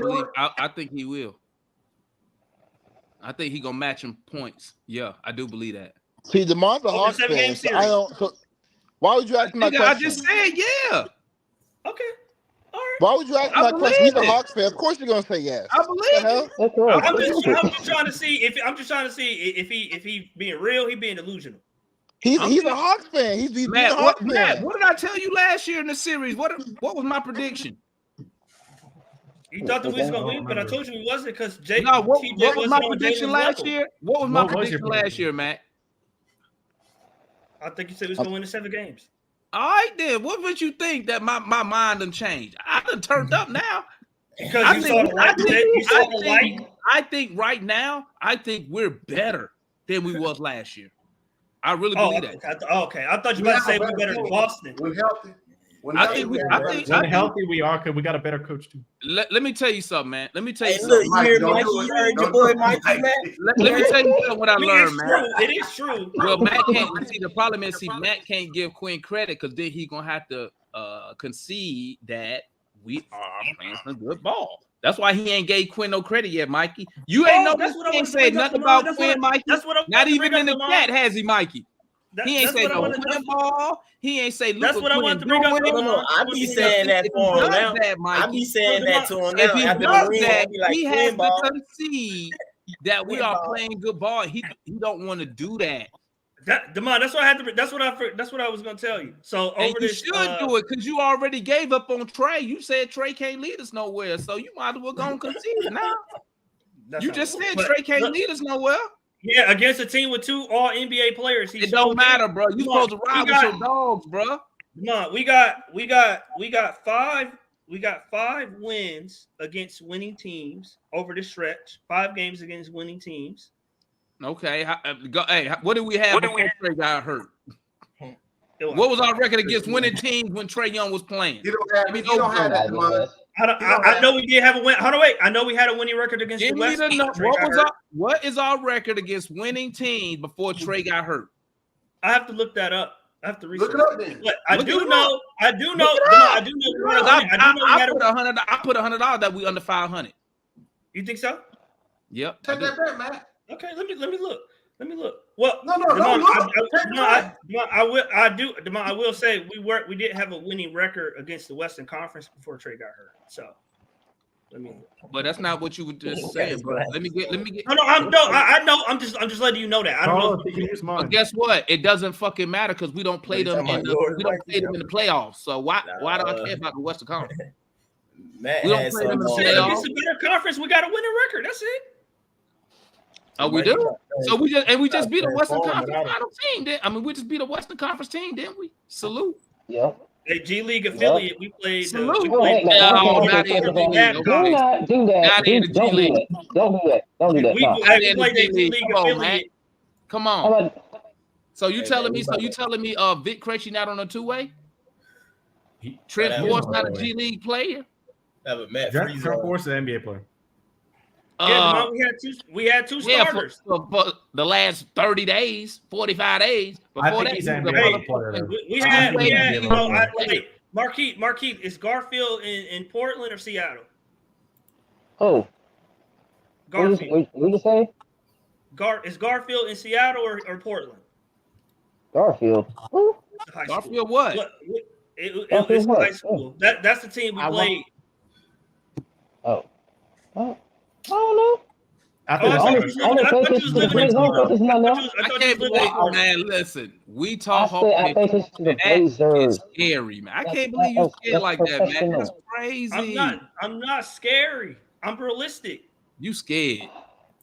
I think he will. I think he gonna match him points. Yeah, I do believe that. See, DeMar's a Hawks fan. So I don't. So why would you ask me that question? I just said yeah. Okay. All right. Why would you ask me that question? He's a Hawks fan. Of course you're gonna say yes. I believe it. I'm just trying to see if he being real, he being delusional. He's a Hawks fan. He's Matt, a Hawks fan. Matt, what did I tell you last year in the series? What was my prediction? You thought the Wizards gonna win, but I told you it wasn't because Jay. No, what was my on prediction Jaylen's last level. year? What was my prediction last year, Matt? I think you said he was gonna win the 7 games. All right, then. What would you think that my mind done changed? I done turned up now. Because you saw the light. I think right now, I think we're better than we was last year. I really believe that. Okay. I thought you were about to say we're better than Boston. We're healthy. When healthy we are, because we got a better coach too. Let me tell you something, man. Let me tell you Hey, something. look, you heard Mikey, you heard your boy Mikey, man. Let me tell you something what I learned, man. It is true. Well, Matt can't see the problem is Matt can't give Quinn credit because then he's gonna have to concede that we are playing some good ball. That's why he ain't gave Quinn no credit yet, Mikey. You ain't say nothing about Quinn, Mikey. Not even in the chat has he, Mikey. He ain't say no winning ball. He ain't say That's what I wanted to bring up. No, I be saying that for him now. I be saying that to him now. If he After does the win, that, I be like, he has win ball. to concede that we are playing good ball. He don't want to do that. Demond, that's what I had to. That's what I was gonna tell you. So And over you this, should do it because you already gave up on Trey. You said Trey can't lead us nowhere, so you might as well go and concede it now. You just said Trey can't lead us nowhere. Yeah, against a team with 2 All NBA players. It don't matter, bro. You supposed to ride with your dogs, bro. Come on, we got 5 wins against winning teams over the stretch. 5 games against winning teams. Okay, hey, what did we have before Trey got hurt? What was our record against winning teams when Trey Young was playing? You don't have that, Demond. I know we did have a win. Hold on, wait. I know we had a winning record against the West. What is our record against winning teams before Trey got hurt? I have to look that up. I have to research. Look it up then. But I do know. I put $100 that we under 500. You think so? Yep. Take that back, man. Okay, let me look. Well, I will say we did have a winning record against the Western Conference before Trey got hurt. So but that's not what you were just saying, bro. Let me get. I know. I'm just letting you know that. I don't know. But guess what? It doesn't fucking matter because we don't play them in the playoffs. So why do I care about the Western Conference? We don't play them in the playoffs. It's a better conference. We got a winning record. That's it. Oh, we do. So we just beat a Western Conference team. I mean, we just beat a Western Conference team, didn't we? Salute. Yeah. A G League affiliate. We played. Salute. Do not do that. Don't do that. We played a G League affiliate. Come on. So you telling me? Vic Krejci not on a 2-way? Trent Forrest not a G League player. Trent Forrest is an NBA player. Yeah, we had two starters for the last 30 days, 45 days. Before that, he's an NBA player. We had Marquise, is Garfield in Portland or Seattle? Oh, Garfield. What you say? Is Garfield in Seattle or Portland? Garfield. Garfield what? It was high school. That's the team we played. I don't know. I can't believe, man. Listen, we talk. I think it's the Blazers. It's scary, man. I can't believe you scared like that, man. That's crazy. I'm not scary. I'm realistic. You scared?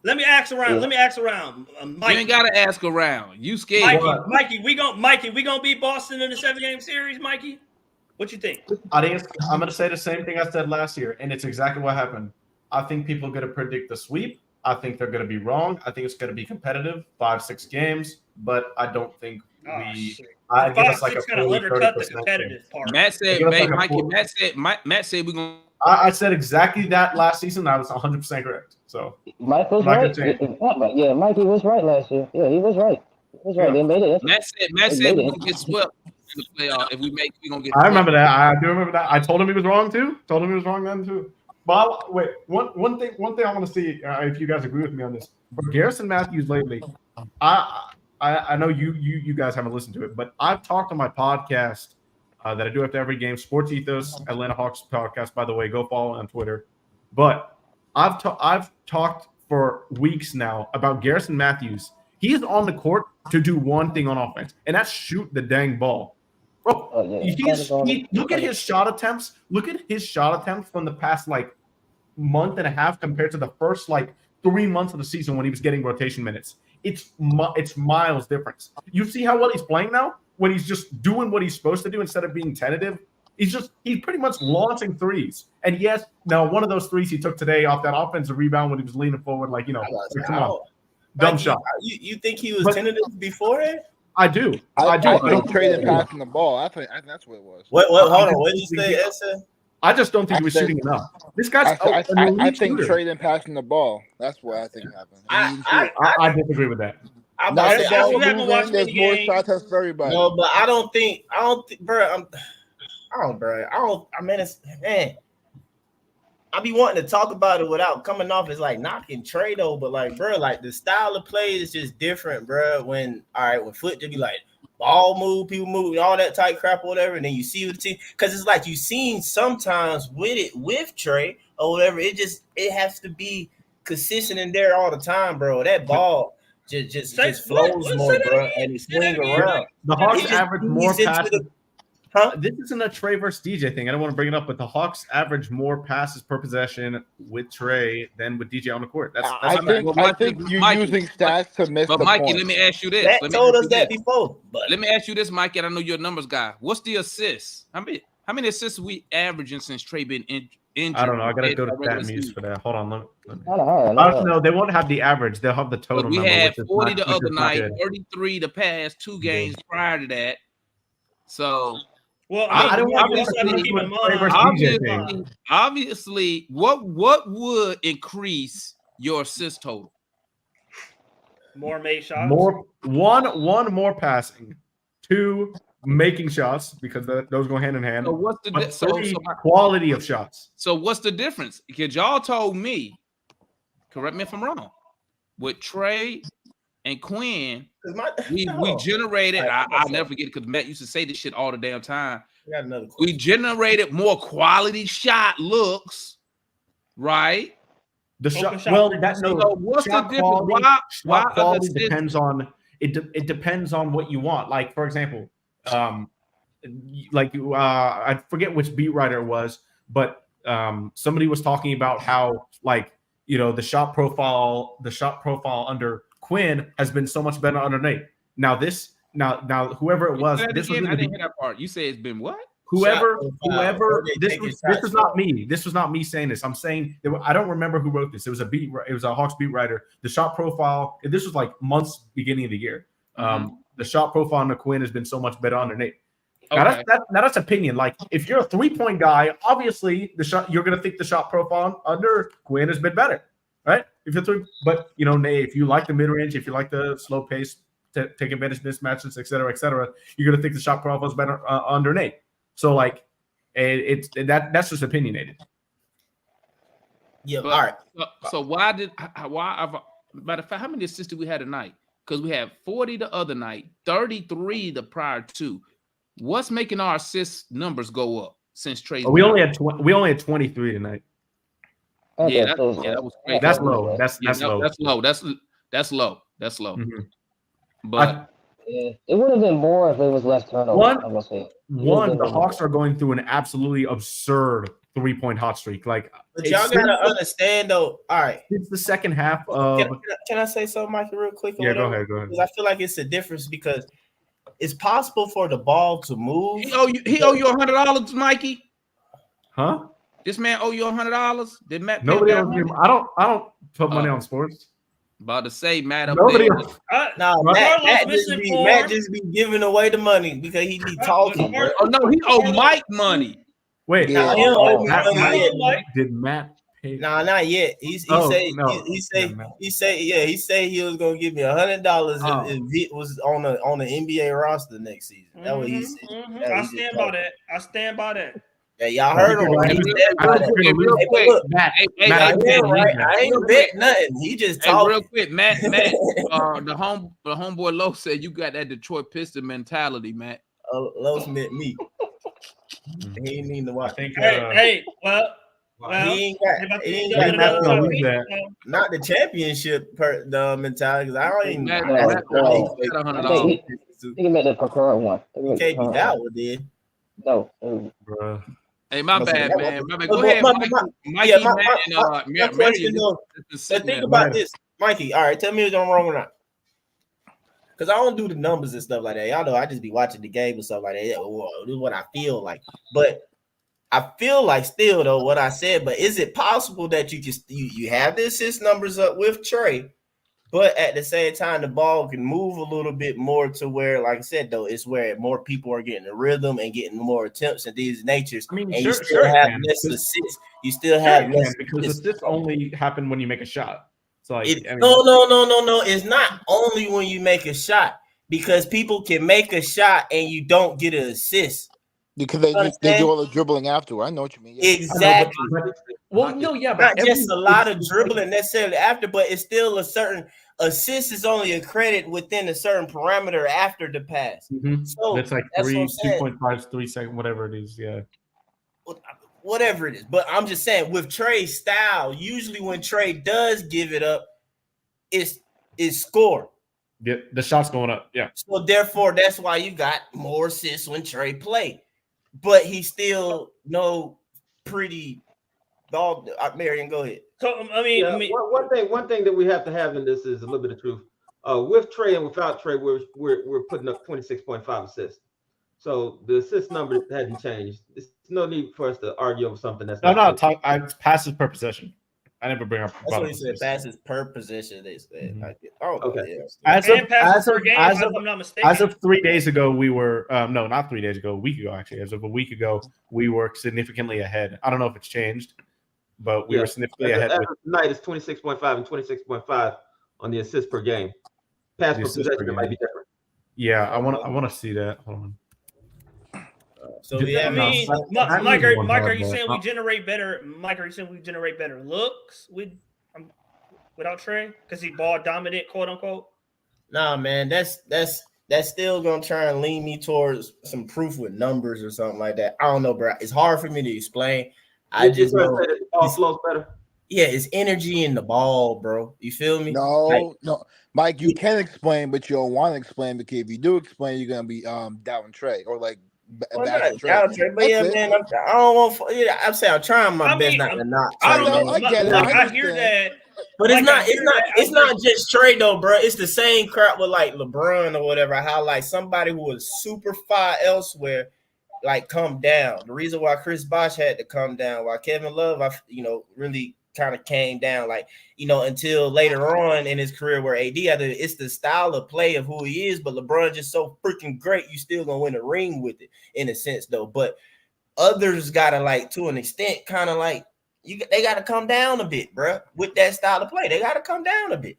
Let me ask around. Mikey. You ain't gotta ask around. You scared? Mikey, we gonna beat Boston in the 7-game series, Mikey. What you think? I'm gonna say the same thing I said last year, and it's exactly what happened. I think people are going to predict the sweep. I think they're going to be wrong. I think it's going to be competitive, 5-6 games, but I don't think I give us like a 30% competitive part. Matt said, Matt said we're going to. I said exactly that last season. I was 100% correct. So Mike was right. Yeah, Mikey was right last year. Yeah, he was right. They made it. Matt said we're going to get swept in the playoff. If we make, we're going to get swept. I remember that. I do remember that. I told him he was wrong too. Told him he was wrong then too. But wait, one thing I want to see if you guys agree with me on this. For Garrison Matthews lately, I know you guys haven't listened to it, but I've talked on my podcast that I do after every game, Sports Ethos, Atlanta Hawks podcast. By the way, go follow on Twitter. But I've talked for weeks now about Garrison Matthews. He is on the court to do one thing on offense, and that's shoot the dang ball. Bro, look at his shot attempts. Look at his shot attempts from the past like month and a half compared to the first like 3 months of the season when he was getting rotation minutes. It's miles difference. You see how well he's playing now when he's just doing what he's supposed to do instead of being tentative. He's pretty much launching threes. And yes, now one of those threes he took today off that offensive rebound when he was leaning forward, like come on, dumb shot. You think he was tentative before it? I do. I think trading passing the ball. I think that's what it was. What? Hold on. What did you say, Essa? I just don't think he was shooting enough. This guy's. I think trading passing the ball. That's what I think happened. I disagrey with that. There's more shot tests for everybody. No, but I don't think, bro. Man. I be wanting to talk about it without coming off as like knocking Trey though, but like, bro, like the style of play is just different, bro. When Foot to be like, ball move, people move, all that type crap or whatever, and then you see the team because it's like you seen sometimes with Trey or whatever. It has to be consistent in there all the time, bro. That ball just flows more, bro, and it swings around. The Hawks just average more ease into passes. Huh? This isn't a Trey versus DJ thing. I don't want to bring it up, but the Hawks average more passes per possession with Trey than with DJ on the court. I think you're using stats to miss But the Mikey, point. let me ask you this. That Let me told ask us you that this. before. But Let me ask you this, Mikey, and I know you're a numbers guy. What's the assists? How many assists we averaging since Trey been injured? I don't know. I gotta go to regular Stat Muse season? for that. Hold on. Let me. I don't know. No, they won't have the average. They'll have the total We number. had which is 40 not- the which other is not night, good. 33 the past 2 games prior to that. So Well, I don't want also have to keep in mind. obviously, what would increase your assist total? More made shots. One more passing, 2 making shots because those go hand in hand. So what's the but so 3 quality of shots? So what's the difference? Because y'all told me, correct me if I'm wrong, with Trey and Quinn, we generated. I'll never forget it because Matt used to say this shit all the damn time. got another question. We generated more quality shot looks, right? The shot. shot Well, frequency. that no. So what's the shot difference? quality, Why shot quality assist- depends on it. It depends on what you want. Like for example, I forget which beat writer it was, but somebody was talking about how the shot profile under Quinn has been so much better under Nate. Now whoever it was, this was I didn't hear that part. You say it's been what? Whoever, this was not me. This was not me saying this. I'm saying I don't remember who wrote this. It was a Hawks beat writer. The shot profile. This was like months beginning of the year. The shot profile on the Quinn has been so much better under Nate. Okay. Now that's opinion. Like if you're a 3-point guy, obviously you're gonna think the shot profile under Quinn has been better, right? If you're but Nate, if you like the mid range, if you like the slow pace, take advantage of mismatches, et cetera, you're gonna think the shot profile is better under Nate. So that's just opinionated. Yeah, But, all right. So matter of fact, how many assists did we have tonight? Because we had 40 the other night, 33 the prior 2. What's making our assist numbers go up since Trey's? We only had 23 tonight. Yeah, that was crazy. That's low. That's low. That's low. That's low. That's low. Mm-hmm. But it would have been more if it was less turnover. I'm gonna say. The Hawks are going through an absolutely absurd 3-point hot streak. But y'all gotta understand though. All right, it's the second half of. Can I say something, Mikey, real quick? Yeah, go ahead. Because I feel like it's a difference because it's possible for the ball to move. He owe you $100, Mikey. Huh? This man owe you $100. Did Matt? Nobody owes me. I don't put money on sports. About to say Matt up Nobody there. Matt just be giving away the money because he be talking. Bro. Oh no, he owe Mike money. Wait, did Matt pay? Nah, not yet. He said he was gonna give me $100 if Vic was on the NBA roster next season. That's what he said. I stand by that. Yeah, y'all heard him. Right? I ain't bet nothing. He just talking. Real quick, Matt. The homeboy Lowe said you got that Detroit Piston mentality, Matt. Lowe's meant me. He ain't mean to watch. Well, he ain't got not the championship the mentality because I don't even know. He made the concurrent one. He can't be that one, did. No, bro. Hey, my bad, man. Go ahead, Mikey. My question though. But think about this, Mikey. All right, tell me if I'm wrong or not. Because I don't do the numbers and stuff like that. Y'all know I just be watching the game and stuff like that. This is what I feel like. But I feel like still though what I said. But is it possible that you have the assist numbers up with Trey, but at the same time the ball can move a little bit more to where, like I said though, it's where more people are getting the rhythm and getting more attempts and these natures. I mean, and you still have less assists. You still have less because assists only happen when you make a shot. So no. It's not only when you make a shot because people can make a shot and you don't get an assist because they do all the dribbling after. I know what you mean. Yeah. Exactly. Well, no, yeah, but not just a lot of dribbling necessarily after, but it's still a certain Assist is only a credit within a certain parameter after the pass. So That's like that's what I'm saying. 2.5, 3 seconds, whatever it is. Yeah. Whatever it is. But I'm just saying, with Trey's style, usually when Trey does give it up, it's score. Yeah, the shot's going up. Yeah. So therefore, that's why you got more assists when Trey play. But he's still pretty dog. Marion, go ahead. So one thing that we have to have in this is a little bit of truth. With Trey and without Trey, we're putting up 26.5 assists. So the assist number hasn't changed. There's no need for us to argue over something that's not. It's passes per possession. I never bring up. That's what he said. Passes per possession. They said. Okay. As of 3 days ago, we were no, not 3 days ago. A week ago, actually. As of a week ago, we were significantly ahead. I don't know if it's changed, but we were significantly ahead. Tonight is 26.5 and 26.5 on the assist per game. Pass per possession might be different. Yeah, I want to see that. Hold on. So yeah, Mike, are you saying we generate better? Mike, are you saying we generate better looks without Trey because he ball dominant, quote unquote? Nah, man, that's still gonna try and lean me towards some proof with numbers or something like that. I don't know, bro. It's hard for me to explain. I just know the ball flows better. Yeah, it's energy in the ball, bro. You feel me? No, Mike, you can explain, but you don't want to explain because if you do explain, you're gonna be doubting Trey or like. But yeah, man, I don't want. I'm saying I'm trying my best not to knock. I get it. I hear that, but it's not just Trey though, bro. It's the same crap with like LeBron or whatever. How like somebody who was super fire elsewhere, like come down. The reason why Chris Bosh had to come down, why Kevin Love, really kind of came down, like until later on in his career where AD it's the style of play of who he is, but LeBron just so freaking great, you still gonna win a ring with it in a sense though. But others gotta like to an extent kind of like they gotta come down a bit, bro, with that style of play. They gotta come down a bit.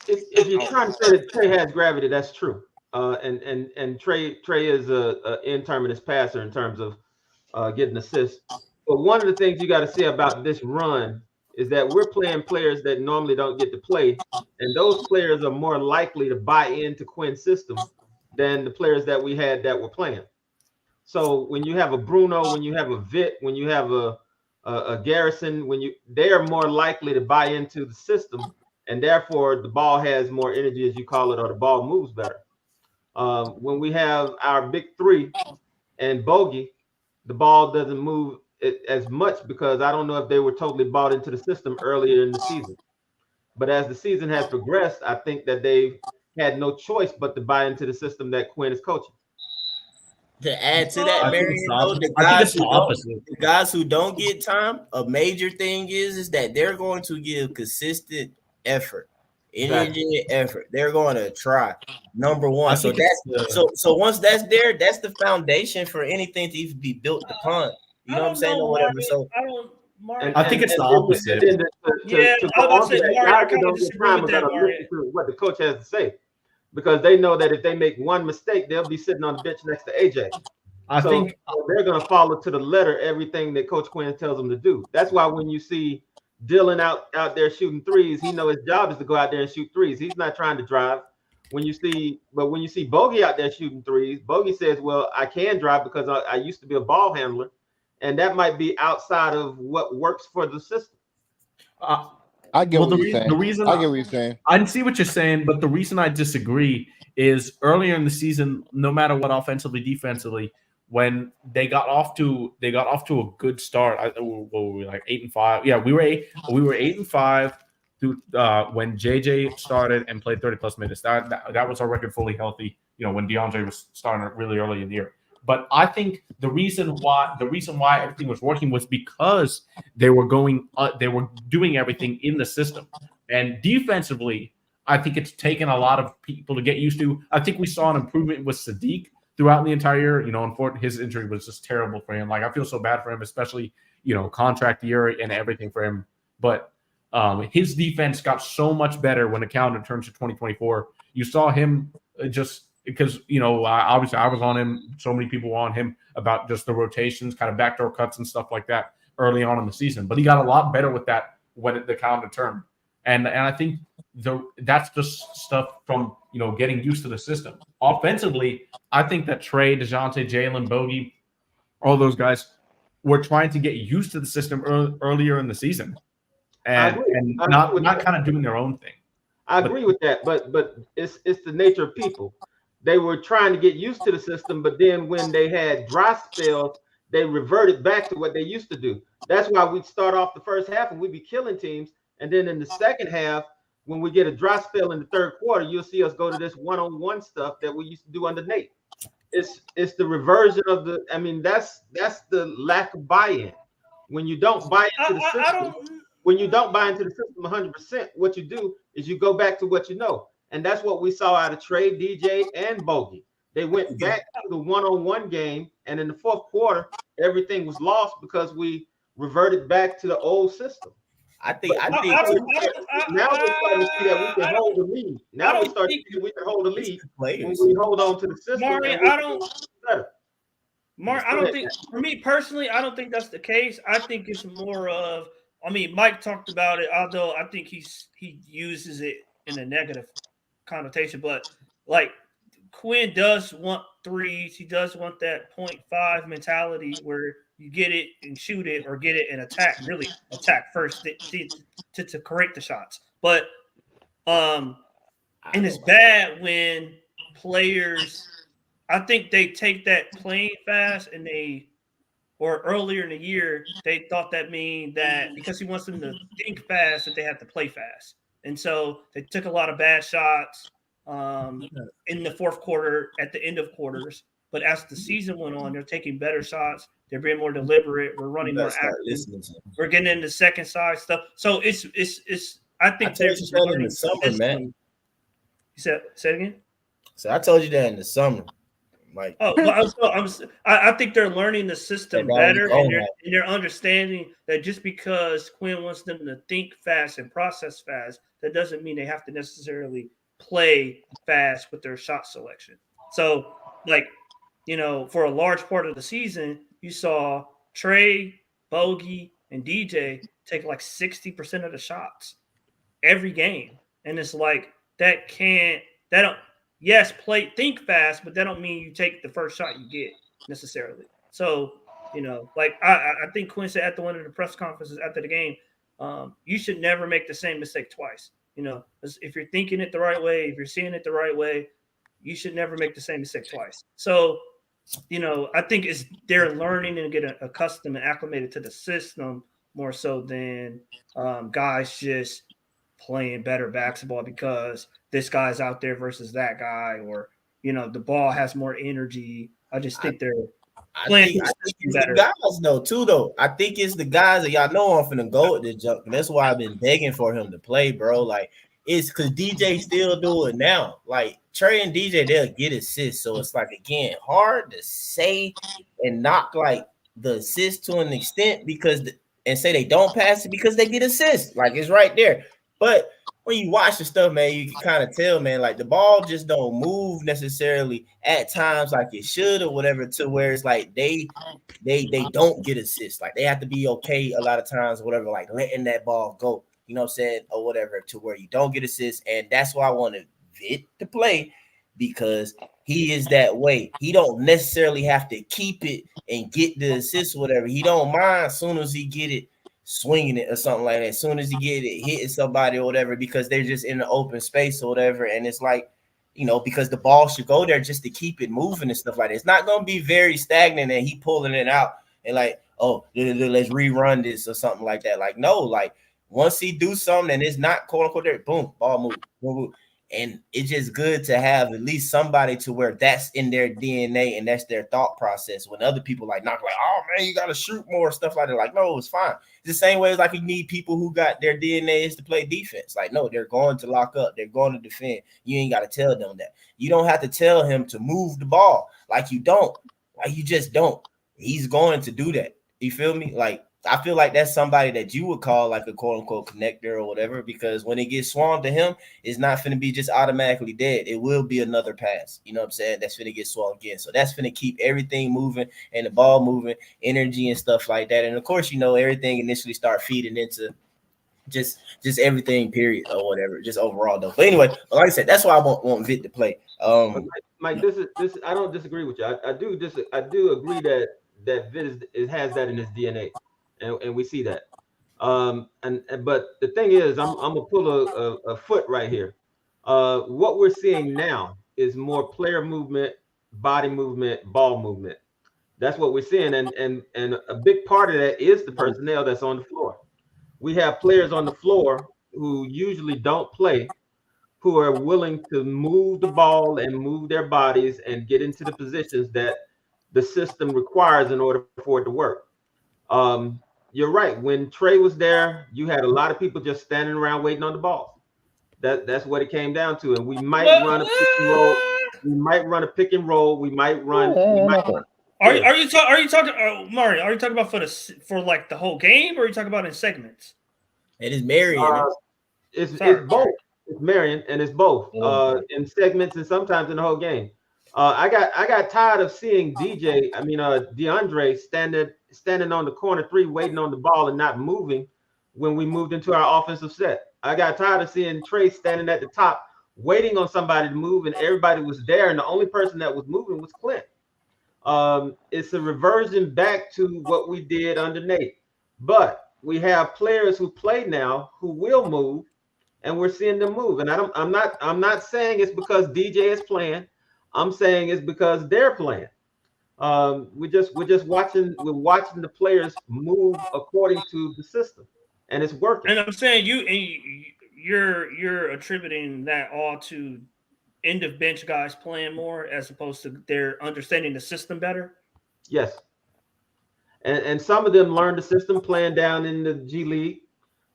If you're trying to say that Trey has gravity, that's true. And Trey is a indeterminate passer in terms of getting assists. But one of the things you got to say about this run is that we're playing players that normally don't get to play, and those players are more likely to buy into Quinn's system than the players that we had that were playing. So when you have a Bruno, when you have a Vitt, when you have a Garrison, they are more likely to buy into the system, and therefore the ball has more energy, as you call it, or the ball moves better. When we have our big three and Bogey, the ball doesn't move as much because I don't know if they were totally bought into the system earlier in the season. But as the season has progressed, I think that they've had no choice but to buy into the system that Quinn is coaching. To add to that, Marion, the guys who don't get time, a major thing is that they're going to give consistent effort. Energy and effort. They're going to try. Number one. So once that's there, that's the foundation for anything to even be built upon. You know what I'm saying? Or whatever. So I think it's the opposite. I don't get time about to listen to what the coach has to say because they know that if they make one mistake, they'll be sitting on the bench next to AJ. I think they're going to follow to the letter everything that Coach Quinn tells them to do. That's why when you see Dylan out there shooting threes, he knows his job is to go out there and shoot threes. He's not trying to drive. When you see Bogey out there shooting threes, Bogey says, "Well, I can drive because I used to be a ball handler." And that might be outside of what works for the system. I get what you're saying. I see what you're saying, but the reason I disagree is earlier in the season, no matter what, offensively, defensively, when they got off to a good start. What were we, like 8-5? Yeah, we were 8-5 through when JJ started and played 30+ minutes. That was our record fully healthy. When DeAndre was starting really early in the year. But I think the reason why everything was working was because they were doing everything in the system. And defensively, I think it's taken a lot of people to get used to. I think we saw an improvement with Sadiq throughout the entire year. Unfortunately, his injury was just terrible for him. Like, I feel so bad for him, especially, contract year and everything for him. But his defense got so much better when the calendar turns to 2024. You saw him just because, obviously I was on him. So many people were on him about just the rotations, kind of backdoor cuts and stuff like that early on in the season. But he got a lot better with that when the calendar turned. And I think that's just stuff from getting used to the system. Offensively, I think that Trey, DeJounte, Jalen, Bogey, all those guys were trying to get used to the system earlier in the season, and not kind of doing their own thing. I agree with that, but it's the nature of people. They were trying to get used to the system, but then when they had dry spells, they reverted back to what they used to do. That's why we'd start off the first half and we'd be killing teams, and then in the second half, when we get a dry spell in the third quarter, you'll see us go to this one-on-one stuff that we used to do under Nate. It's the reversion of the. I mean, that's the lack of buy-in. When you don't buy into the system, when you don't buy into the system 100%, what you do is you go back to what you know, and that's what we saw out of Trey, DJ, and Bogey. They went back to the one-on-one game, and in the fourth quarter, everything was lost because we reverted back to the old system. I think now we're starting to see that we can hold the lead. Now we start to see we can hold the lead when we hold on to the system. Maury, I don't think, for me personally, I don't think that's the case. I think it's more of, I mean, Mike talked about it, although I think he uses it in a negative connotation, but like Quinn does want threes. He does want that 0.5 mentality where you get it and shoot it, or get it and attack. Really attack first to create the shots. But and it's bad when players. I think they take that playing fast, and or earlier in the year they thought that mean that because he wants them to think fast that they have to play fast, and so they took a lot of bad shots in the fourth quarter at the end of quarters. But as the season went on, they're taking better shots. They're being more deliberate. We're running more active. We're getting into second side stuff. So it's. I think they're just in the summer, man. You say it again. So I told you that in the summer, Mike. I think they're learning the system better, and they're understanding that just because Quinn wants them to think fast and process fast, that doesn't mean they have to necessarily play fast with their shot selection. So, like, for a large part of the season, you saw Trey, Bogey, and DJ take like 60% of the shots every game. And it's like, think fast, but that don't mean you take the first shot you get necessarily. So, I think Quinn said at one of the press conferences after the game, you should never make the same mistake twice. If you're thinking it the right way, if you're seeing it the right way, you should never make the same mistake twice. So, I think they're learning and getting accustomed and acclimated to the system more so than guys just playing better basketball because this guy's out there versus that guy, or the ball has more energy. I just think they're playing better. The guys though. I think it's the guys that y'all know I'm finna go with this junk. That's why I've been begging for him to play, bro. Like, it's because DJ still do it now. Like, Trey and DJ, they'll get assists. So it's like, again, hard to say and knock like the assist to an extent and say they don't pass it because they get assists. Like, it's right there. But when you watch the stuff, man, you can kind of tell, man, like the ball just don't move necessarily at times like it should or whatever, to where it's like they don't get assists. Like, they have to be okay a lot of times, whatever, like letting that ball go, you know what I'm saying, or whatever, to where you don't get assists. And that's why I wanted Vitt to play, because he is that way. He don't necessarily have to keep it and get the assist or whatever. He don't mind as soon as he get it, swinging it or something like that. As soon as he get it, hitting somebody or whatever, because they're just in the open space or whatever. And it's like, because the ball should go there just to keep it moving and stuff like that. It's not going to be very stagnant and he pulling it out and like, oh, let's rerun this or something like that. Like, no, like once he do something and it's not quote unquote there, boom, ball move, boom, boom. And it's just good to have at least somebody to where that's in their DNA and that's their thought process. When other people like knock, like, oh man, you got to shoot more, stuff like that. Like, no, it's fine. It's the same way as like you need people who got their DNA is to play defense. Like, no, they're going to lock up. They're going to defend. You ain't got to tell them that. You don't have to tell him to move the ball. Like, you don't. Like, you just don't. He's going to do that. You feel me? Like, I feel like that's somebody that you would call like a quote unquote connector or whatever, because when it gets swung to him, it's not going to be just automatically dead. It will be another pass. You know what I'm saying? That's going to get swung again. So that's going to keep everything moving and the ball moving, energy and stuff like that. And of course, everything initially start feeding into just everything, period, or whatever, just overall though. But anyway, like I said, that's why I want Vic to play. Mike, this is I don't disagree with you. I do agree that Vic has that in his DNA, and we see that. But the thing is, I'm gonna pull a foot right here. What we're seeing now is more player movement, body movement, ball movement. That's what we're seeing, and a big part of that is the personnel that's on the floor. We have players on the floor who usually don't play, who are willing to move the ball and move their bodies and get into the positions that the system requires in order for it to work. You're right. When Trey was there, you had a lot of people just standing around waiting on the ball. That's what it came down to. And we might run a pick and roll. We might run a pick and roll. We might run. Are you talking, Murray? Are you talking about for like the whole game, or are you talking about in segments? It is Marion. It's both. It's Marion, and it's both in segments and sometimes in the whole game. I got tired of seeing DeAndre standing on the corner three, waiting on the ball and not moving when we moved into our offensive set. I got tired of seeing Trey standing at the top, waiting on somebody to move, and everybody was there, and the only person that was moving was Clint. It's a reversion back to what we did under Nate. But we have players who play now who will move, and we're seeing them move. And I'm not saying it's because DJ is playing. I'm saying it's because they're playing. We're just watching the players move according to the system, and it's working. And I'm saying you're attributing that all to end of bench guys playing more as opposed to they're understanding the system better. Yes. And some of them learned the system playing down in the G League,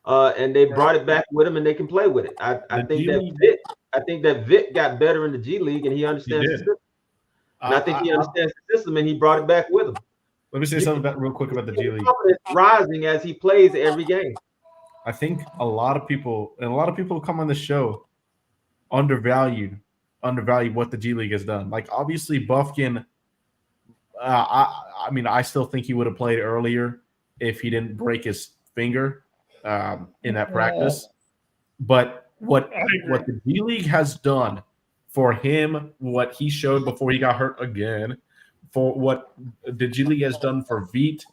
and they brought it back with them, and they can play with it. I think that Vic got better in the G League, and he understands the system. And I think he understands the system, and he brought it back with him. Let me say something real quick about the G League. Rising as he plays every game. I think a lot of people who come on the show undervalue what the G League has done. Like, obviously Buffkin, I still think he would have played earlier if he didn't break his finger in that practice. But what the G League has done for him, what he showed before he got hurt again, for what the G League has done for Veit,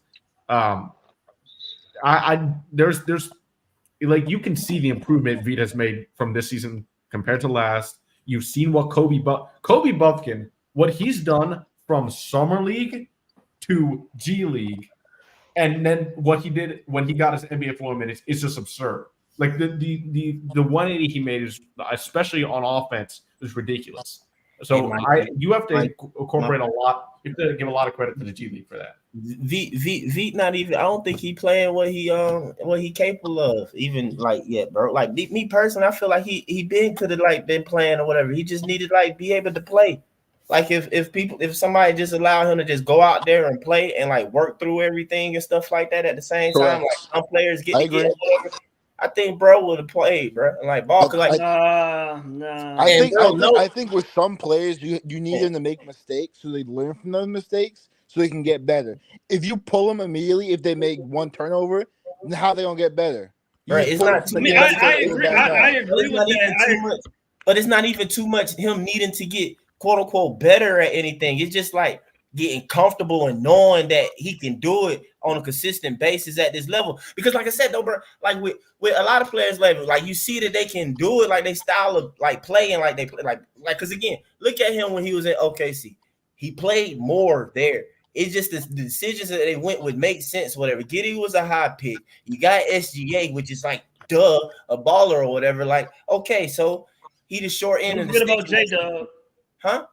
there's like, you can see the improvement Veit has made from this season compared to last. You've seen what Kobe Buffkin, what he's done from Summer League to G League, and then what he did when he got his NBA floor minutes is just absurd. Like the 180 he made is, especially on offense, is ridiculous. So you have to incorporate a lot. You have to give a lot of credit to the G League for that. Veit not even. I don't think he playing what he capable of even like yet, bro. Like me personally, I feel like he could have been playing or whatever. He just needed be able to play. Like if somebody just allowed him to just go out there and play and work through everything and stuff like that at the same time, like some players get whatever. I think bro would have played, bro. Ball could no. I think with some players you need them to make mistakes so they learn from those mistakes so they can get better. If you pull them immediately, if they make one turnover, how they gonna get better? Right, it's not too much. I agree with that. But it's not even too much him needing to get quote unquote better at anything. It's just getting comfortable and knowing that he can do it on a consistent basis at this level. Because like I said though, bro, with a lot of players level, you see that they can do it, they style of playing they play because again, look at him when he was at OKC. He played more there. It's just the decisions that they went with make sense, whatever. Giddey was a high pick. You got SGA, which is a baller or whatever. Okay, so he the short end of the stick. Don't forget about J-Dub. Huh?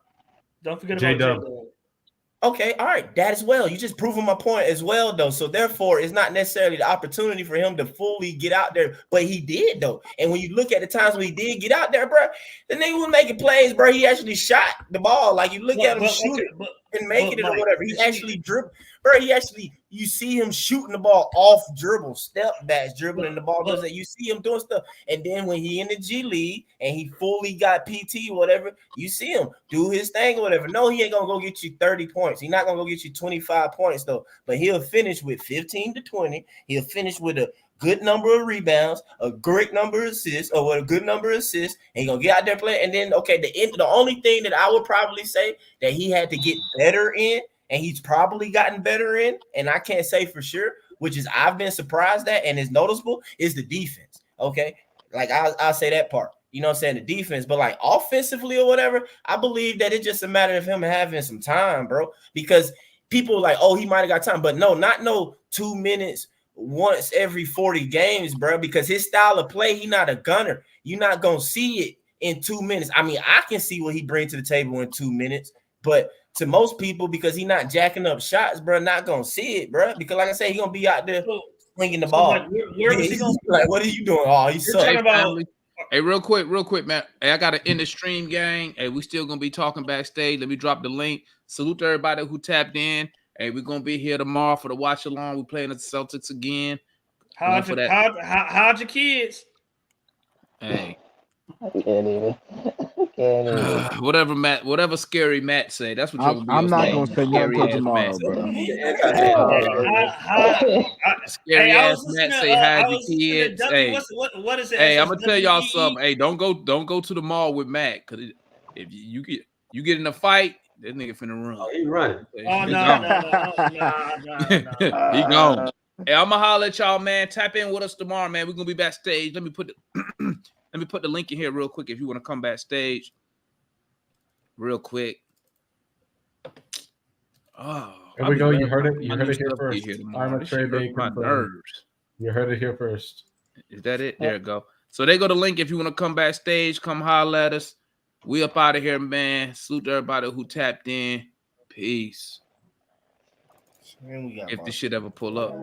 Don't forget about J-Dub. Okay, all right, that as well. You just proving my point as well, though. So therefore, it's not necessarily the opportunity for him to fully get out there, but he did though. And when you look at the times when he did get out there, bro, the nigga was making plays, bro. He actually shot the ball. You look at him shoot it and making it or whatever. He actually dribbled, bro. You see him shooting the ball off dribble, step back, dribbling the ball. You see him doing stuff. And then when he in the G League and he fully got PT or whatever, you see him do his thing or whatever. No, he ain't going to go get you 30 points. He's not going to go get you 25 points, though. But he'll finish with 15 to 20. He'll finish with a good number of rebounds, a great number of assists, or a good number of assists, and he's gonna get out there playing. And then the only thing that I would probably say that he had to get better in, and he's probably gotten better in, and I can't say for sure, which is I've been surprised at and is noticeable, is the defense. Okay. Like I'll say that part. You know what I'm saying? The defense, but like offensively or whatever, I believe that it's just a matter of him having some time, bro. Because people like, oh, he might have got time, but no, not no 2 minutes once every 40 games, bro. Because his style of play, he not a gunner. You're not gonna see it in 2 minutes. I mean, I can see what he brings to the table in 2 minutes, but to most people, because he not jacking up shots, bro, not gonna see it, bro. Because like I said, he gonna be out there swinging the ball. Like, where was he going? Like, what are you doing? Oh, you suck. Hey, family. Hey, real quick, man. Hey, I gotta end the stream, gang. Hey, we still gonna be talking backstage. Let me drop the link. Salute to everybody who tapped in. Hey, we're gonna be here tomorrow for the watch along. We're playing the Celtics again. How'd your kids? Hey. I can't even. Whatever Matt, whatever scary Matt say. That's what you're I'm not gonna say nothing until tomorrow, bro. Scary ass Matt say hide your kids. Hey, what is it? Hey, I'm gonna tell y'all something. Hey, don't go to the mall with Matt, because if you get in a fight, that nigga finna run. Oh, he running. Oh no. He gone. Hey, I'm gonna holler at y'all, man. Tap in with us tomorrow, man. We're gonna be backstage. Let me put the link in here real quick if you want to come backstage. Real quick. Oh, here we go. You heard it. You heard it here first. I'm a trade day. My nerves. You heard it here first. Is that it? There it go. So they go to link if you want to come backstage. Come holler at us. We up out of here, man. Salute to everybody who tapped in. Peace. If this shit ever pull up.